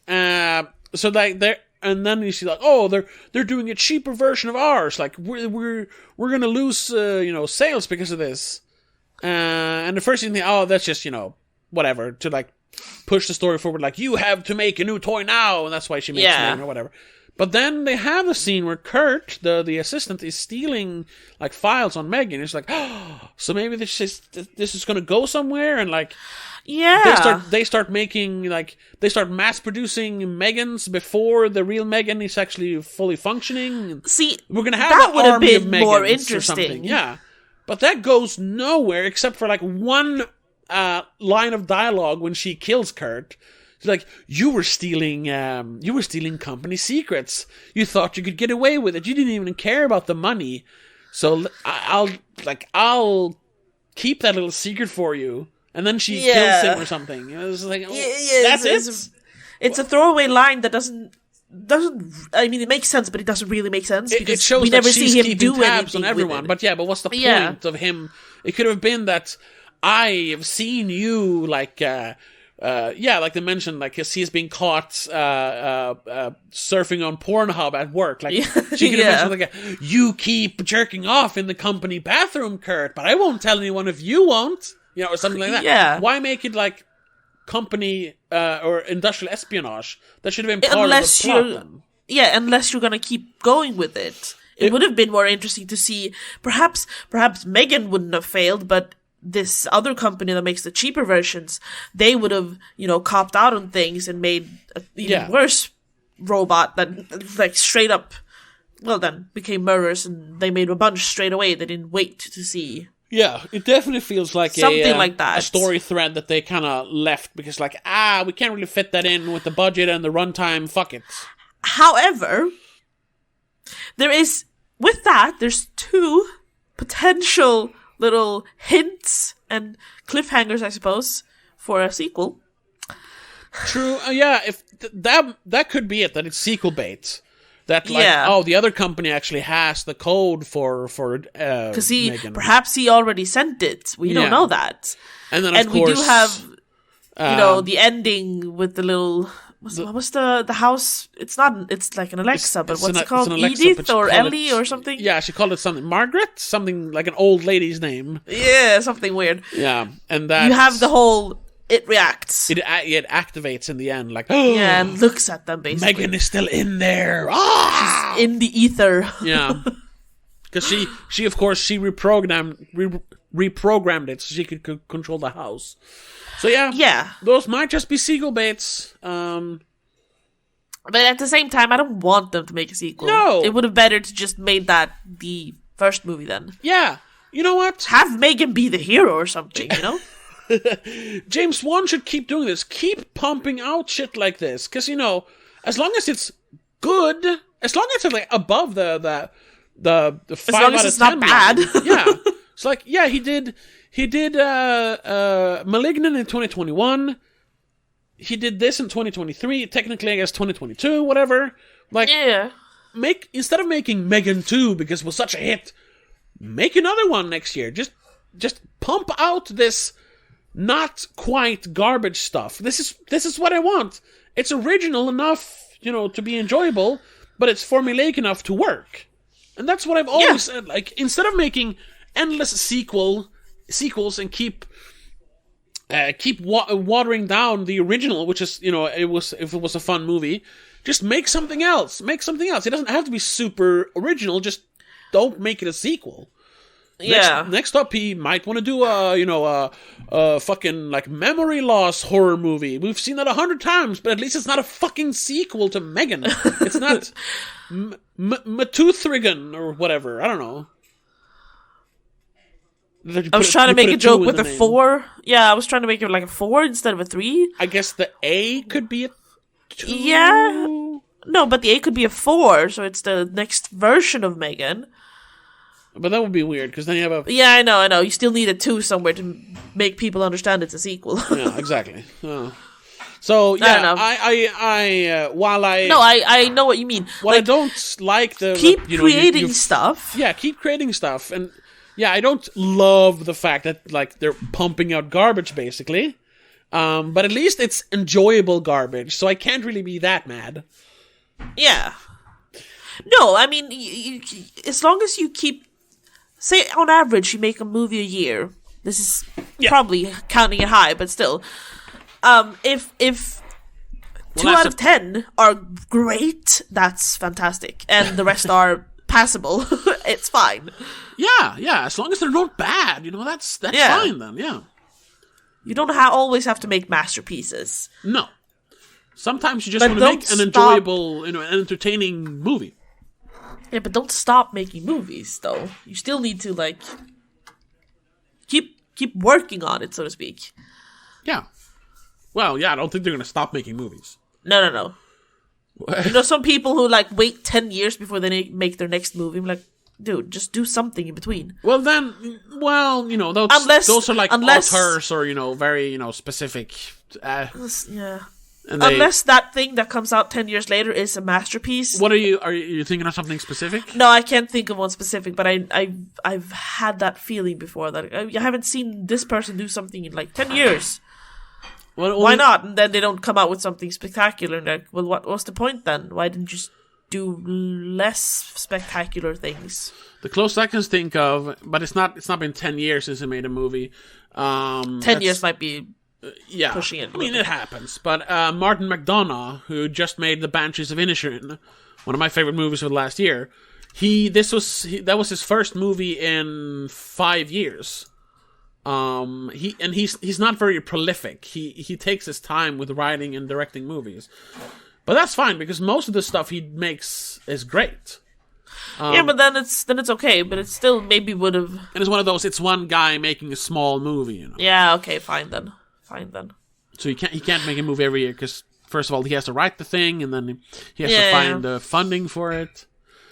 Speaker 1: So like they're. And then you see like, oh, they're doing a cheaper version of ours. Like we're gonna lose sales because of this. And the first thing, oh, that's just whatever to like push the story forward. Like you have to make a new toy now, and that's why she makes it or whatever. But then they have a scene where Kurt, the assistant, is stealing like files on Megan. It's like, oh, so maybe this is gonna go somewhere, and like.
Speaker 2: Yeah.
Speaker 1: They start mass producing Megans before the real Megan is actually fully functioning.
Speaker 2: See,
Speaker 1: we're gonna have
Speaker 2: that would have been
Speaker 1: Megans
Speaker 2: more interesting.
Speaker 1: Yeah, but that goes nowhere except for like one line of dialogue when she kills Kurt. She's like, you were stealing company secrets. You thought you could get away with it. You didn't even care about the money. So I'll keep that little secret for you. And then she kills him or something. It was like, that's it.
Speaker 2: It's a throwaway line that doesn't. I mean, it makes sense, but it doesn't really make sense because
Speaker 1: it shows
Speaker 2: we
Speaker 1: that
Speaker 2: never
Speaker 1: she's
Speaker 2: see him
Speaker 1: keeping
Speaker 2: do
Speaker 1: tabs
Speaker 2: anything
Speaker 1: on everyone. But what's the point of him? It could have been that I have seen you like they mentioned, like he's being caught surfing on Pornhub at work. Like she could have mentioned, like, you keep jerking off in the company bathroom, Kurt, but I won't tell anyone if you won't. Or something like that.
Speaker 2: Yeah.
Speaker 1: Why make it like company or industrial espionage? That should have been part of the plot then.
Speaker 2: Yeah, unless you're gonna keep going with it. It would have been more interesting to see. Perhaps Megan wouldn't have failed, but this other company that makes the cheaper versions, they would have, copped out on things and made an even worse robot that, like, straight up, well, then became murderers, and they made a bunch straight away. They didn't wait to see.
Speaker 1: Yeah, it definitely feels like
Speaker 2: something like that.
Speaker 1: A story thread that they kind of left because, like, we can't really fit that in with the budget and the runtime. Fuck it.
Speaker 2: However, there's two potential little hints and cliffhangers, I suppose, for a sequel.
Speaker 1: True. If that could be it. That it's sequel bait. That the other company actually has the code for because
Speaker 2: perhaps he already sent it. We don't know that.
Speaker 1: And then of course,
Speaker 2: we do have the ending with the little what was the house? It's like an Alexa, but what's it called?
Speaker 1: Alexa,
Speaker 2: Edith or Ellie or something?
Speaker 1: Yeah, she called it something. Margaret, something like an old lady's name.
Speaker 2: Yeah, something weird.
Speaker 1: Yeah, and that
Speaker 2: you have the whole. It reacts.
Speaker 1: It activates in the end, like
Speaker 2: and looks at them basically.
Speaker 1: Megan is still in there.
Speaker 2: She's in the ether.
Speaker 1: Yeah, because she of course she reprogrammed it so she could control the house. So yeah, those might just be sequel baits.
Speaker 2: But at the same time, I don't want them to make a sequel.
Speaker 1: No,
Speaker 2: it would have better to just made that the first movie then.
Speaker 1: Yeah, you know what?
Speaker 2: Have Megan be the hero or something.
Speaker 1: James Wan should keep doing this. Keep pumping out shit like this, because as long as it's good, as long as it's like above the 5
Speaker 2: as long as
Speaker 1: out
Speaker 2: it's
Speaker 1: of 10
Speaker 2: not bad.
Speaker 1: Yeah, it's like he did Malignant in 2021. He did this in 2023. Technically, I guess 2022, whatever. Like, instead of making Megan 2 because it was such a hit, make another one next year. Just pump out this. Not quite garbage stuff. This is what I want. It's original enough, to be enjoyable, but it's formulaic enough to work. And that's what I've always said. Like, instead of making endless sequels and keep watering down the original, which is, if it was a fun movie, just make something else. Make something else. It doesn't have to be super original. Just don't make it a sequel. Next up, he might want to do a fucking like memory loss horror movie. We've seen that 100 times, but at least it's not a fucking sequel to Megan. It's not M3GAN or whatever. I don't know.
Speaker 2: I was trying to make a joke with a 4. Yeah, I was trying to make it like a 4 instead of a 3.
Speaker 1: I guess the A could be a 2.
Speaker 2: Yeah. No, but the A could be a 4, so it's the next version of Megan.
Speaker 1: But that would be weird, because then you have a...
Speaker 2: Yeah, I know. You still need a 2 somewhere to make people understand it's a sequel.
Speaker 1: Yeah, exactly. So, yeah,
Speaker 2: I know what you mean.
Speaker 1: I don't like the...
Speaker 2: Keep creating stuff.
Speaker 1: Yeah, keep creating stuff. And, yeah, I don't love the fact that, like, they're pumping out garbage, basically. But at least it's enjoyable garbage, so I can't really be that mad.
Speaker 2: Yeah. No, I mean, as long as you keep... Say, on average, you make a movie a year. This is probably counting it high, but still. If 2 out of 10 are great, that's fantastic. And the rest are passable. It's fine.
Speaker 1: Yeah. As long as they're not bad, that's fine then, yeah.
Speaker 2: You don't always have to make masterpieces.
Speaker 1: No. Sometimes you just want to make an enjoyable, an entertaining movie.
Speaker 2: Yeah, but don't stop making movies, though. You still need to, keep working on it, so to speak.
Speaker 1: Yeah. Well, yeah, I don't think they're going to stop making movies.
Speaker 2: No. Some people who, wait 10 years before they make their next movie. I'm like, dude, just do something in between.
Speaker 1: Well, then, those are authors or, very, specific.
Speaker 2: Yeah. Unless that thing that comes out 10 years later is a masterpiece.
Speaker 1: What are you thinking of something specific?
Speaker 2: No, I can't think of one specific, but I've had that feeling before that I haven't seen this person do something in 10 years.
Speaker 1: Well,
Speaker 2: why not? And then they don't come out with something spectacular. And well, what's the point then? Why didn't you just do less spectacular things?
Speaker 1: The closest I can think of, but it's not been 10 years since they made a movie.
Speaker 2: 10 years might be pushing it.
Speaker 1: I mean, it happens. But Martin McDonagh, who just made The Banshees of Inisherin, one of my favorite movies of the last year, that was his first movie in 5 years. He's not very prolific. He takes his time with writing and directing movies, but that's fine because most of the stuff he makes is great.
Speaker 2: But then it's okay. But it still maybe would have.
Speaker 1: And it's one of those. It's one guy making a small movie.
Speaker 2: Yeah. Okay. Fine then.
Speaker 1: So he can't make a movie every year because first of all he has to write the thing and then he has to find the funding for it.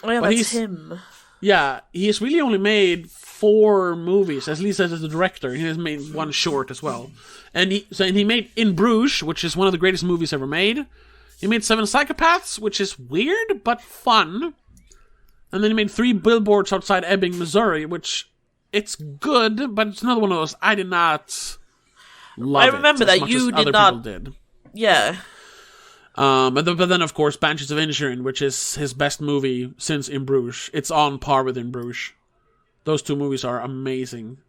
Speaker 2: Oh yeah, that's him.
Speaker 1: Yeah, he has really only made 4 movies, at least as a director. He has made 1 short as well. And he made In Bruges, which is one of the greatest movies ever made. He made 7 Psychopaths, which is weird, but fun. And then he made 3 Billboards Outside Ebbing, Missouri, which it's good, but it's another one of those I did not love.
Speaker 2: I remember that you did not.
Speaker 1: People did.
Speaker 2: Yeah.
Speaker 1: But then, of course, Banshees of Inisherin, which is his best movie since In Bruges. It's on par with In Bruges. Those 2 movies are amazing.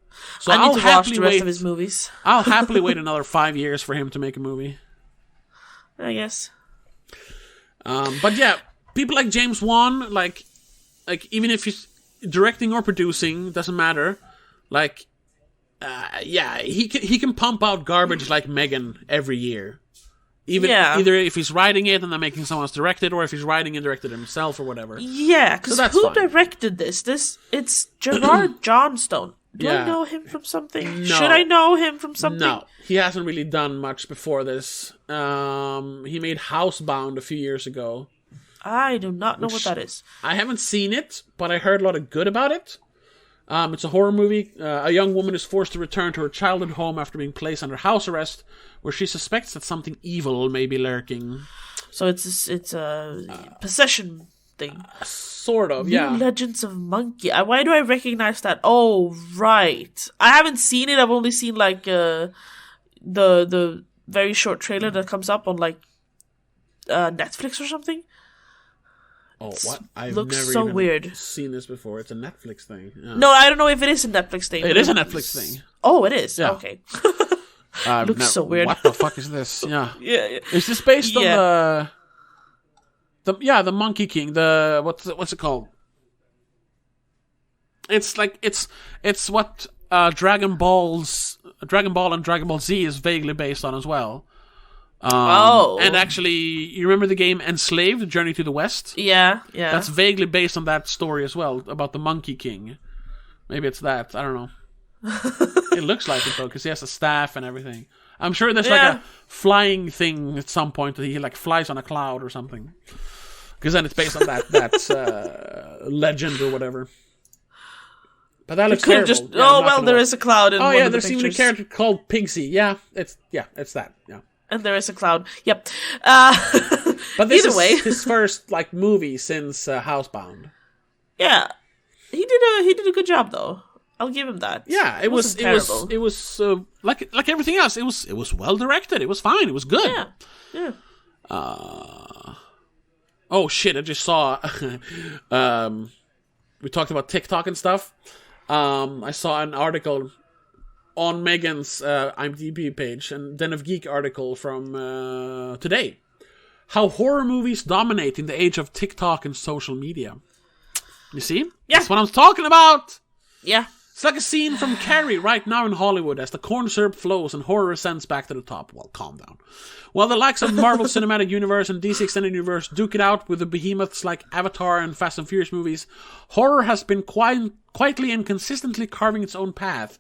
Speaker 1: So
Speaker 2: I need to watch the rest of his movies.
Speaker 1: I'll happily wait another 5 years for him to make a movie.
Speaker 2: I guess.
Speaker 1: But yeah, people like James Wan, like even if he's directing or producing, doesn't matter. He can pump out garbage like M3GAN every year. Either if he's writing it and then making someone else direct it, or if he's writing and directed it himself or whatever.
Speaker 2: Yeah, because who directed this? It's Gerard Johnstone. Do I know him from something?
Speaker 1: No.
Speaker 2: Should I know him from something?
Speaker 1: No, he hasn't really done much before this. He made Housebound a few years ago.
Speaker 2: I do not know what that is.
Speaker 1: I haven't seen it, but I heard a lot of good about it. It's a horror movie. A young woman is forced to return to her childhood home after being placed under house arrest, where she suspects that something evil may be lurking.
Speaker 2: So it's a possession thing.
Speaker 1: Sort of, yeah.
Speaker 2: New Legends of Monkey. Why do I recognize that? Oh, right. I haven't seen it. I've only seen the very short trailer that comes up on Netflix or something.
Speaker 1: Oh, what? I've
Speaker 2: looks
Speaker 1: never
Speaker 2: so
Speaker 1: even
Speaker 2: weird.
Speaker 1: Seen this before. It's a Netflix thing. Yeah.
Speaker 2: No, I don't know if it is a Netflix thing.
Speaker 1: It is a Netflix thing.
Speaker 2: Oh, it is?
Speaker 1: Yeah.
Speaker 2: Okay. Looks so weird.
Speaker 1: What the fuck is this? Yeah.
Speaker 2: Yeah.
Speaker 1: Is this based on the Monkey King? What's it called? It's it's what Dragon Ball and Dragon Ball Z is vaguely based on as well. And actually, you remember the game Enslaved: Journey to the West?
Speaker 2: Yeah.
Speaker 1: That's vaguely based on that story as well, about the Monkey King. Maybe it's that. I don't know. It looks like it though, because he has a staff and everything. I'm sure there's a flying thing at some point that he flies on a cloud or something. Because then it's based on that legend or whatever. But that looks terrible.
Speaker 2: There is a cloud in one of the
Speaker 1: there's even a character called Pigsy. It's that. Yeah. And
Speaker 2: there is a cloud. Yep.
Speaker 1: But this is his first movie since Housebound.
Speaker 2: Yeah, he did a good job though. I'll give him that.
Speaker 1: Yeah, it was like everything else. It was well directed. It was fine. It was good.
Speaker 2: Yeah.
Speaker 1: Oh shit! I just saw. We talked about TikTok and stuff. I saw an article on M3GAN's IMDb page, and Den of Geek article from today. How horror movies dominate in the age of TikTok and social media. You see?
Speaker 2: Yeah.
Speaker 1: That's what I'm talking about!
Speaker 2: Yeah.
Speaker 1: It's like a scene from Carrie right now in Hollywood as the corn syrup flows and horror ascends back to the top. Well, calm down. While the likes of Marvel Cinematic Universe and DC Extended Universe duke it out with the behemoths like Avatar and Fast and Furious movies, horror has been quietly and consistently carving its own path.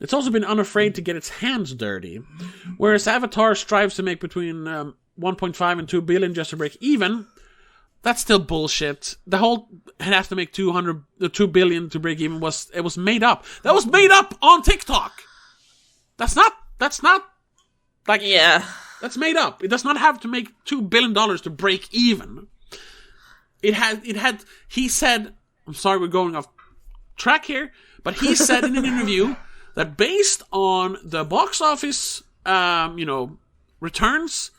Speaker 1: It's also been unafraid to get its hands dirty. Whereas Avatar strives to make between 1.5 and 2 billion just to break even, that's still bullshit. The whole it has to make 2 billion to break even was made up. That was made up on TikTok. That's not like,
Speaker 2: yeah.
Speaker 1: That's made up. It does not have to make $2 billion to break even. He said, I'm sorry we're going off track here, but he said in an interview that based on the box office, returns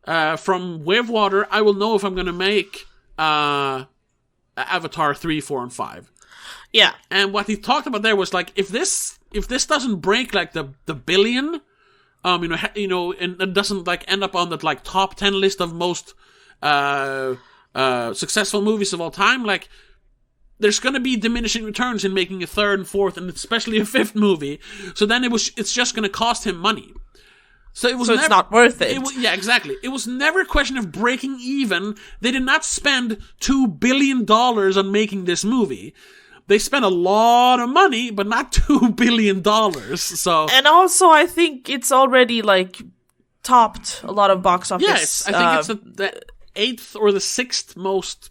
Speaker 1: from Wave Water, I will know if I'm going to make Avatar 3, 4, and 5.
Speaker 2: Yeah.
Speaker 1: And what he talked about there was like, if this doesn't break like the billion, and it doesn't like end up on that like top 10 list of most successful movies of all time, like there's going to be diminishing returns in making a third and fourth and especially a fifth movie. So then it's just going to cost him money. So it's
Speaker 2: not worth it.
Speaker 1: Yeah, exactly. It was never a question of breaking even. They did not spend $2 billion on making this movie. They spent a lot of money, but not $2 billion. So,
Speaker 2: and also, I think it's already like topped a lot of box office.
Speaker 1: Yes, I think it's the 8th or the 6th most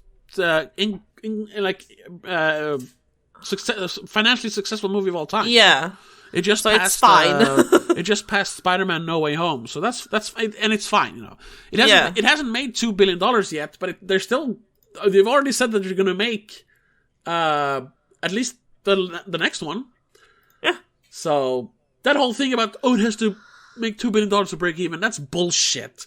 Speaker 1: financially successful movie of all time.
Speaker 2: Yeah,
Speaker 1: it just
Speaker 2: so
Speaker 1: passed,
Speaker 2: it's fine.
Speaker 1: It just passed Spider-Man: No Way Home, so that's and it's fine. You know, it hasn't made $2 billion yet, but they've already said that they're going to make at least the next one.
Speaker 2: Yeah.
Speaker 1: So that whole thing about it has to make $2 billion to break even, that's bullshit.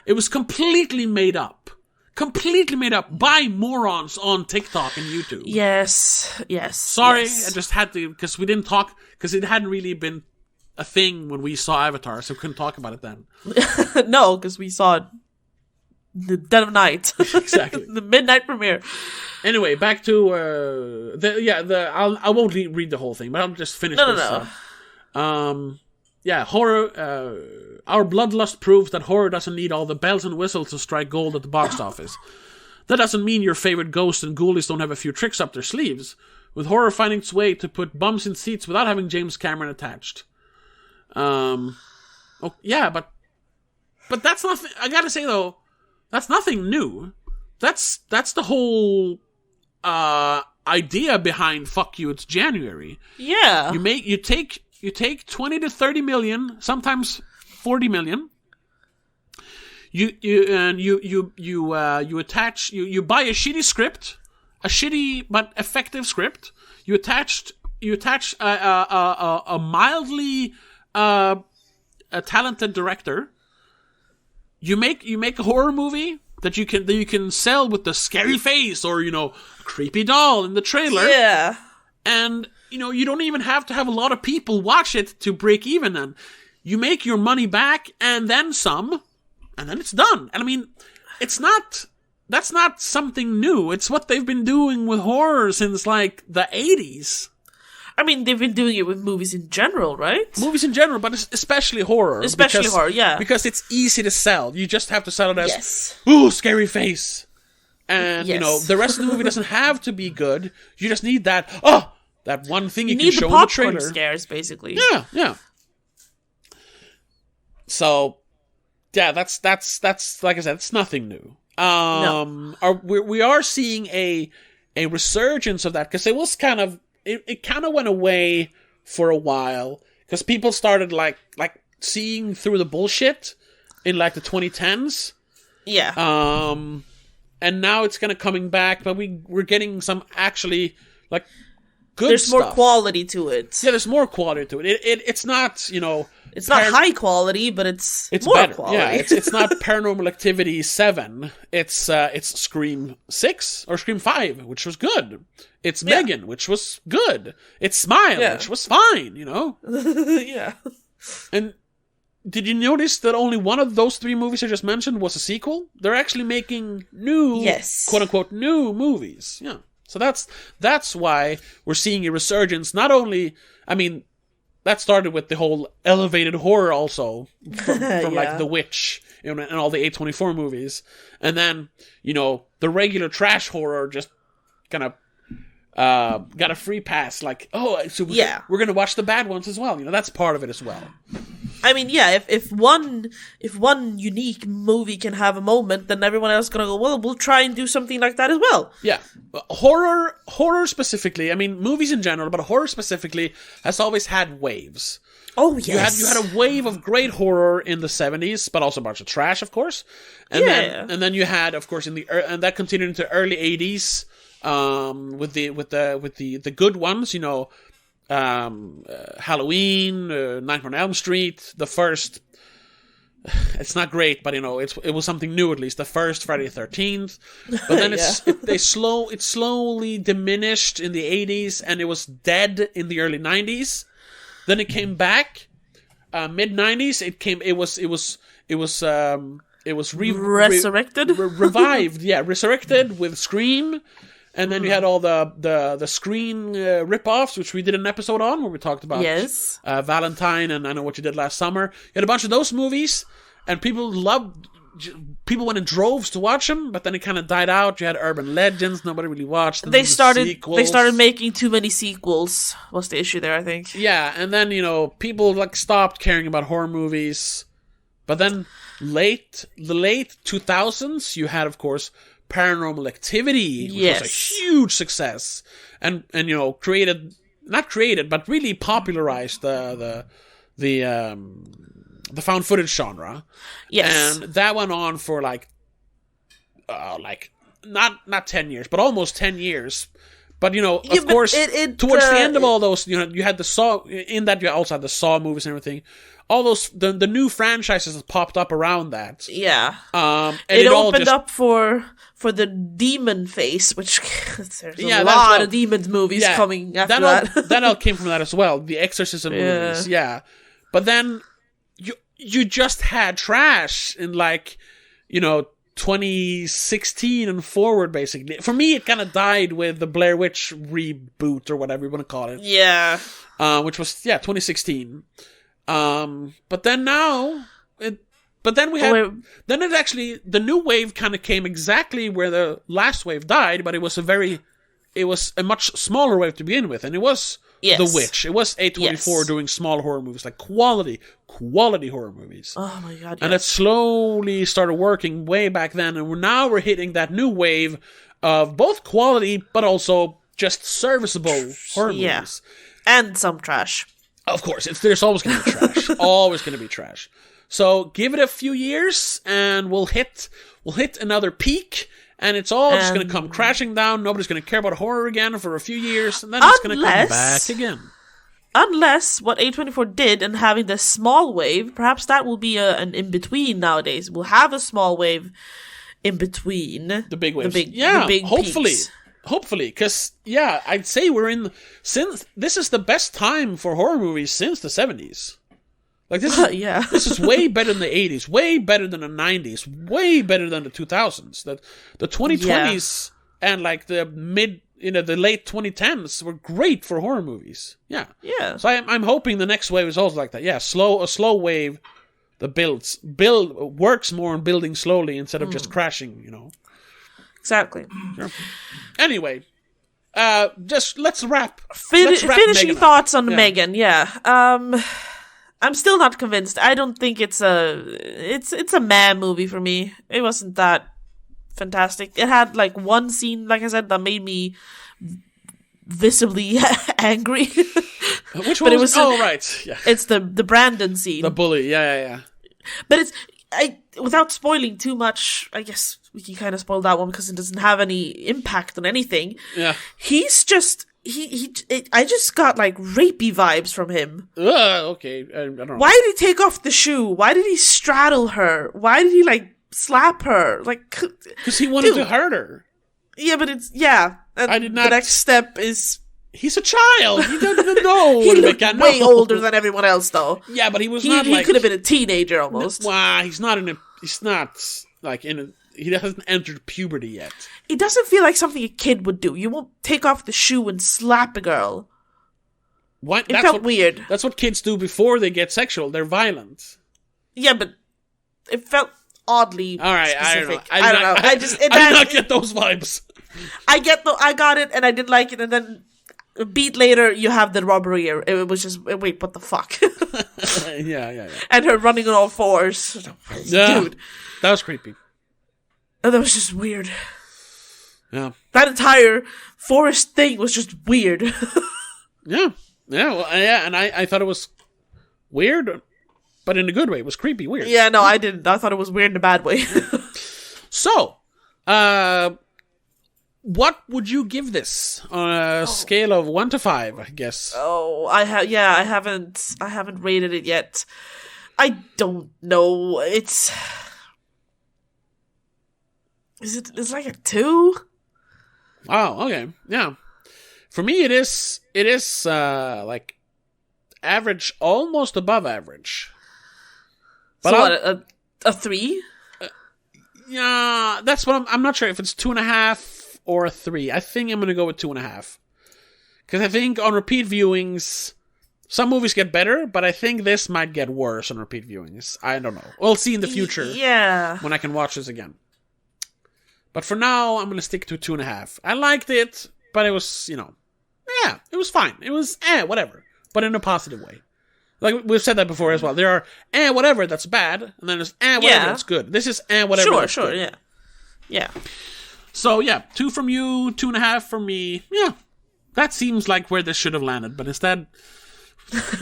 Speaker 1: It was completely made up. Completely made up by morons on TikTok and YouTube.
Speaker 2: Yes.
Speaker 1: Sorry, I just had to, because we didn't talk, because it hadn't really been a thing when we saw Avatar, so we couldn't talk about it then.
Speaker 2: No, because we saw it the dead of night.
Speaker 1: Exactly.
Speaker 2: The midnight premiere.
Speaker 1: Anyway, back to I won't read the whole thing, but I'll just finish this. No. Horror. Our bloodlust proves that horror doesn't need all the bells and whistles to strike gold at the box office. That doesn't mean your favorite ghosts and ghoulies don't have a few tricks up their sleeves, with horror finding its way to put bums in seats without having James Cameron attached. But that's nothing. I gotta say though, that's nothing new. That's the whole idea behind "Fuck You, It's January."
Speaker 2: Yeah,
Speaker 1: you take 20 to 30 million, sometimes 40 million. You buy a shitty script, a shitty but effective script. You attach a mildly a talented director. You make a horror movie that you can sell with the scary face or creepy doll in the trailer.
Speaker 2: Yeah,
Speaker 1: and you don't even have to have a lot of people watch it to break even. And you make your money back and then some, and then it's done. And I mean, that's not something new. It's what they've been doing with horror since like the 80s.
Speaker 2: I mean, they've been doing it with movies in general, right?
Speaker 1: Movies in general, but especially horror.
Speaker 2: Horror, yeah.
Speaker 1: Because it's easy to sell. You just have to sell it as,
Speaker 2: yes.
Speaker 1: Ooh, scary face. And,
Speaker 2: yes.
Speaker 1: The rest of the movie doesn't have to be good. You just need that, that one thing you can show in the trailer.
Speaker 2: You need the popcorn scares, basically.
Speaker 1: Yeah. So, yeah, that's like I said, it's nothing new.
Speaker 2: No.
Speaker 1: We are seeing a resurgence of that, because it was kind of, it kind of went away for a while, because people started like seeing through the bullshit in like the 2010s.
Speaker 2: Yeah.
Speaker 1: And now it's kind of coming back, but we're getting some actually like good
Speaker 2: There's
Speaker 1: stuff.
Speaker 2: more quality to it.
Speaker 1: Yeah, there's more quality to it. It's not,
Speaker 2: It's not high quality, but it's more
Speaker 1: better.
Speaker 2: quality.
Speaker 1: Yeah, it's not Paranormal Activity 7. It's Scream 6 or Scream 5, which was good. It's M3GAN, which was good. It's Smile, which was fine,
Speaker 2: Yeah.
Speaker 1: And did you notice that only one of those 3 movies I just mentioned was a sequel? They're actually making new, quote-unquote, new movies. Yeah. So that's why we're seeing a resurgence. Not only, that started with the whole elevated horror also from like The Witch and all the A24 movies. And then, the regular trash horror just kind of got a free pass. Like, so we're going to watch the bad ones as well. That's part of it as well.
Speaker 2: If one unique movie can have a moment, then everyone else is gonna go, well, we'll try and do something like that as well.
Speaker 1: Yeah. Horror specifically, movies in general, but horror specifically has always had waves.
Speaker 2: Oh, yes.
Speaker 1: You had a wave of great horror in the 70s, but also a bunch of trash, of course. And then you had, of course, and that continued into early 80s, with the good ones, Halloween, Nightmare on Elm Street, the first. It's not great, but it was something new at least. The first Friday the 13th, but then it slowly diminished in the 80s, and it was dead in the early 90s. Then it came back, mid 90s. It was
Speaker 2: resurrected,
Speaker 1: revived. Yeah, resurrected with Scream. And then you had all the Screen rip-offs, which we did an episode on, where we talked about Valentine and I Know What You Did Last Summer. You had a bunch of those movies, and people went in droves to watch them, but then it kind of died out. You had Urban Legends, nobody really watched them.
Speaker 2: They started making too many sequels, was the issue there, I think.
Speaker 1: Yeah, and then, people stopped caring about horror movies. But then the late 2000s, you had, of course, Paranormal Activity, which was a huge success, and not created, but really popularized the found footage genre.
Speaker 2: Yes,
Speaker 1: and that went on for not 10 years, but almost 10 years. But of course, towards the end of all those, you had the Saw. In that, you also had the Saw movies and everything. All those the new franchises that popped up around that.
Speaker 2: Yeah,
Speaker 1: and
Speaker 2: it opened up for the demon phase, which there's a lot of demons movies coming after that.
Speaker 1: That all came from that as well. The exorcism movies, But then you just had trash in 2016 and forward, basically. For me, it kind of died with the Blair Witch reboot or whatever you want to call it.
Speaker 2: Yeah.
Speaker 1: Which was 2016. But then now we had the new wave kind of came exactly where the last wave died, but it was a much smaller wave to begin with, and it was The Witch. It was A24 doing small horror movies, like quality horror movies.
Speaker 2: Oh my god!
Speaker 1: And it slowly started working way back then, and we're hitting that new wave of both quality but also just serviceable horror movies,
Speaker 2: and some trash.
Speaker 1: Of course, there's always going to be trash. Always going to be trash. So give it a few years, and we'll hit another peak, and it's all just going to come crashing down. Nobody's going to care about horror again for a few years, and then it's going to come back again.
Speaker 2: Unless what A24 did and having the small wave, perhaps that will be an in-between nowadays. We'll have a small wave in between.
Speaker 1: The big waves.
Speaker 2: The big
Speaker 1: hopefully.
Speaker 2: peaks.
Speaker 1: Hopefully, because, I'd say since this is the best time for horror movies since the 70s. This is way better than the 80s, way better than the 90s, way better than the 2000s. The 2020s and the late 2010s were great for horror movies. Yeah.
Speaker 2: Yeah.
Speaker 1: So I'm hoping the next wave is also like that. Yeah, a slow wave that works more on building slowly instead of just crashing,
Speaker 2: Exactly.
Speaker 1: Sure. Anyway, just let's wrap.
Speaker 2: Finishing thoughts on
Speaker 1: M3GAN.
Speaker 2: Yeah. I'm still not convinced. I don't think it's a meh movie for me. It wasn't that fantastic. It had one scene, like I said, that made me visibly angry.
Speaker 1: Which one? Right. Yeah.
Speaker 2: It's the Brandon scene.
Speaker 1: The bully. Yeah.
Speaker 2: But without spoiling too much, I guess we can kind of spoil that one because it doesn't have any impact on anything.
Speaker 1: Yeah.
Speaker 2: He's just I just got like rapey vibes from him.
Speaker 1: Okay. I don't know.
Speaker 2: Why did he take off the shoe? Why did he straddle her? Why did he like slap her? Like,
Speaker 1: because he wanted to hurt her.
Speaker 2: Yeah, but And
Speaker 1: I did not.
Speaker 2: The next step is
Speaker 1: he's a child. He doesn't even know.
Speaker 2: He looked way older than everyone else, though.
Speaker 1: Yeah, but he was not like...
Speaker 2: He could have been a teenager, almost.
Speaker 1: He's not like in a... He hasn't entered puberty yet.
Speaker 2: It doesn't feel like something a kid would do. You won't take off the shoe and slap a girl.
Speaker 1: What?
Speaker 2: It felt weird.
Speaker 1: That's what kids do before they get sexual. They're violent.
Speaker 2: Yeah, but it felt oddly specific.
Speaker 1: I don't know. I did not get those vibes.
Speaker 2: I got it, and I didn't like it, and then a beat later, you have the robbery. It was just, wait, what the fuck?
Speaker 1: Yeah.
Speaker 2: And her running on all fours.
Speaker 1: Yeah,
Speaker 2: dude.
Speaker 1: That was creepy.
Speaker 2: And that was just weird.
Speaker 1: Yeah.
Speaker 2: That entire forest thing was just weird.
Speaker 1: Yeah, and I thought it was weird, but in a good way. It was creepy weird.
Speaker 2: Yeah, no, I didn't. I thought it was weird in a bad way.
Speaker 1: So, what would you give this on a scale of 1 to 5, I guess?
Speaker 2: Oh, I haven't rated it yet. I don't know. It's like a 2?
Speaker 1: Oh, okay. Yeah. For me, it is like average, almost above average.
Speaker 2: But so what, a 3?
Speaker 1: Yeah, that's what I'm not sure if it's 2.5 or a 3. I think I'm going to go with 2.5. Because I think on repeat viewings, some movies get better, but I think this might get worse on repeat viewings. I don't know. We'll see in the future.
Speaker 2: Yeah.
Speaker 1: When I can watch this again. But for now, I'm going to stick to 2.5. I liked it, but it was, it was fine. It was, whatever. But in a positive way. Like, we've said that before as well. There are, whatever, that's bad. And then there's, whatever, that's good. This is, whatever, that's good.
Speaker 2: Sure, yeah. So,
Speaker 1: 2 from you, 2.5 from me. Yeah. That seems like where this should have landed. But instead,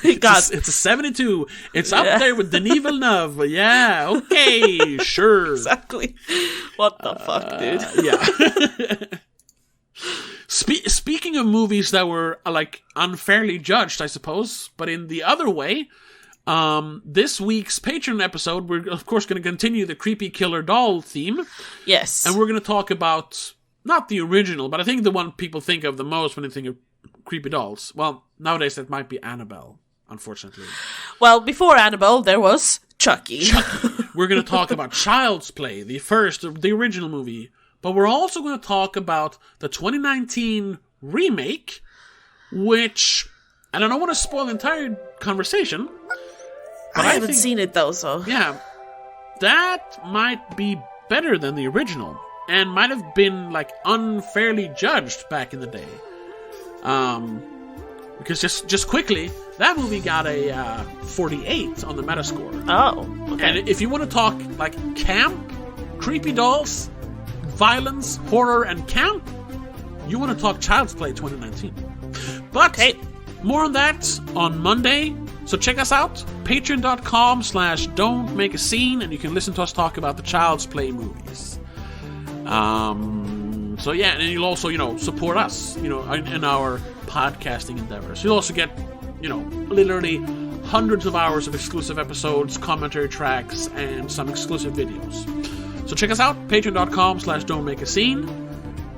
Speaker 1: it's a 72. It's up there with Denis Villeneuve. But yeah, okay, sure.
Speaker 2: Exactly. What the fuck, dude?
Speaker 1: Yeah. Speaking of movies that were like unfairly judged, I suppose, but in the other way, this week's Patreon episode, we're of course going to continue the creepy killer doll theme.
Speaker 2: Yes.
Speaker 1: And we're going to talk about, not the original, but I think the one people think of the most when they think of creepy dolls. Well, nowadays that might be Annabelle, unfortunately.
Speaker 2: Well, before Annabelle, there was Chucky.
Speaker 1: We're going to talk about Child's Play, the original movie. But we're also going to talk about the 2019 remake, which, and I don't want to spoil the entire conversation.
Speaker 2: But I haven't seen it though, so.
Speaker 1: Yeah. That might be better than the original, and might have been, like, unfairly judged back in the day. Because just quickly, that movie got a 48 on the Metascore.
Speaker 2: Oh, okay.
Speaker 1: And if you want to talk, like, camp, creepy dolls, violence, horror, and camp, you want to talk Child's Play 2019. But more on that on Monday. So check us out, patreon.com/don'tmakeascene, and you can listen to us talk about the Child's Play movies. So yeah, and you'll also, support us, in our podcasting endeavors. You'll also get, literally hundreds of hours of exclusive episodes, commentary tracks, and some exclusive videos. So check us out, patreon.com/don'tmakeascene.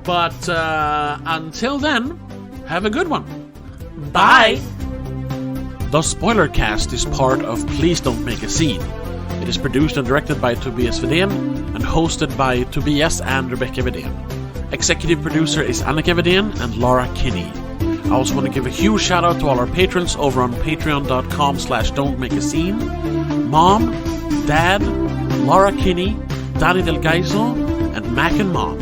Speaker 1: But until then, have a good one.
Speaker 2: Bye.
Speaker 1: The Spoilercast is part of Please Don't Make a Scene. It is produced and directed by Tobias Vedén and hosted by Tobias and Rebecca Vedén. Executive producer is Annika Vedén and Laura Kinney. I also want to give a huge shout out to all our patrons over on patreon.com/don'tmakeascene. Mom, Dad, Laura Kinney, Daddy Del Gaiso, and Mac and Mom.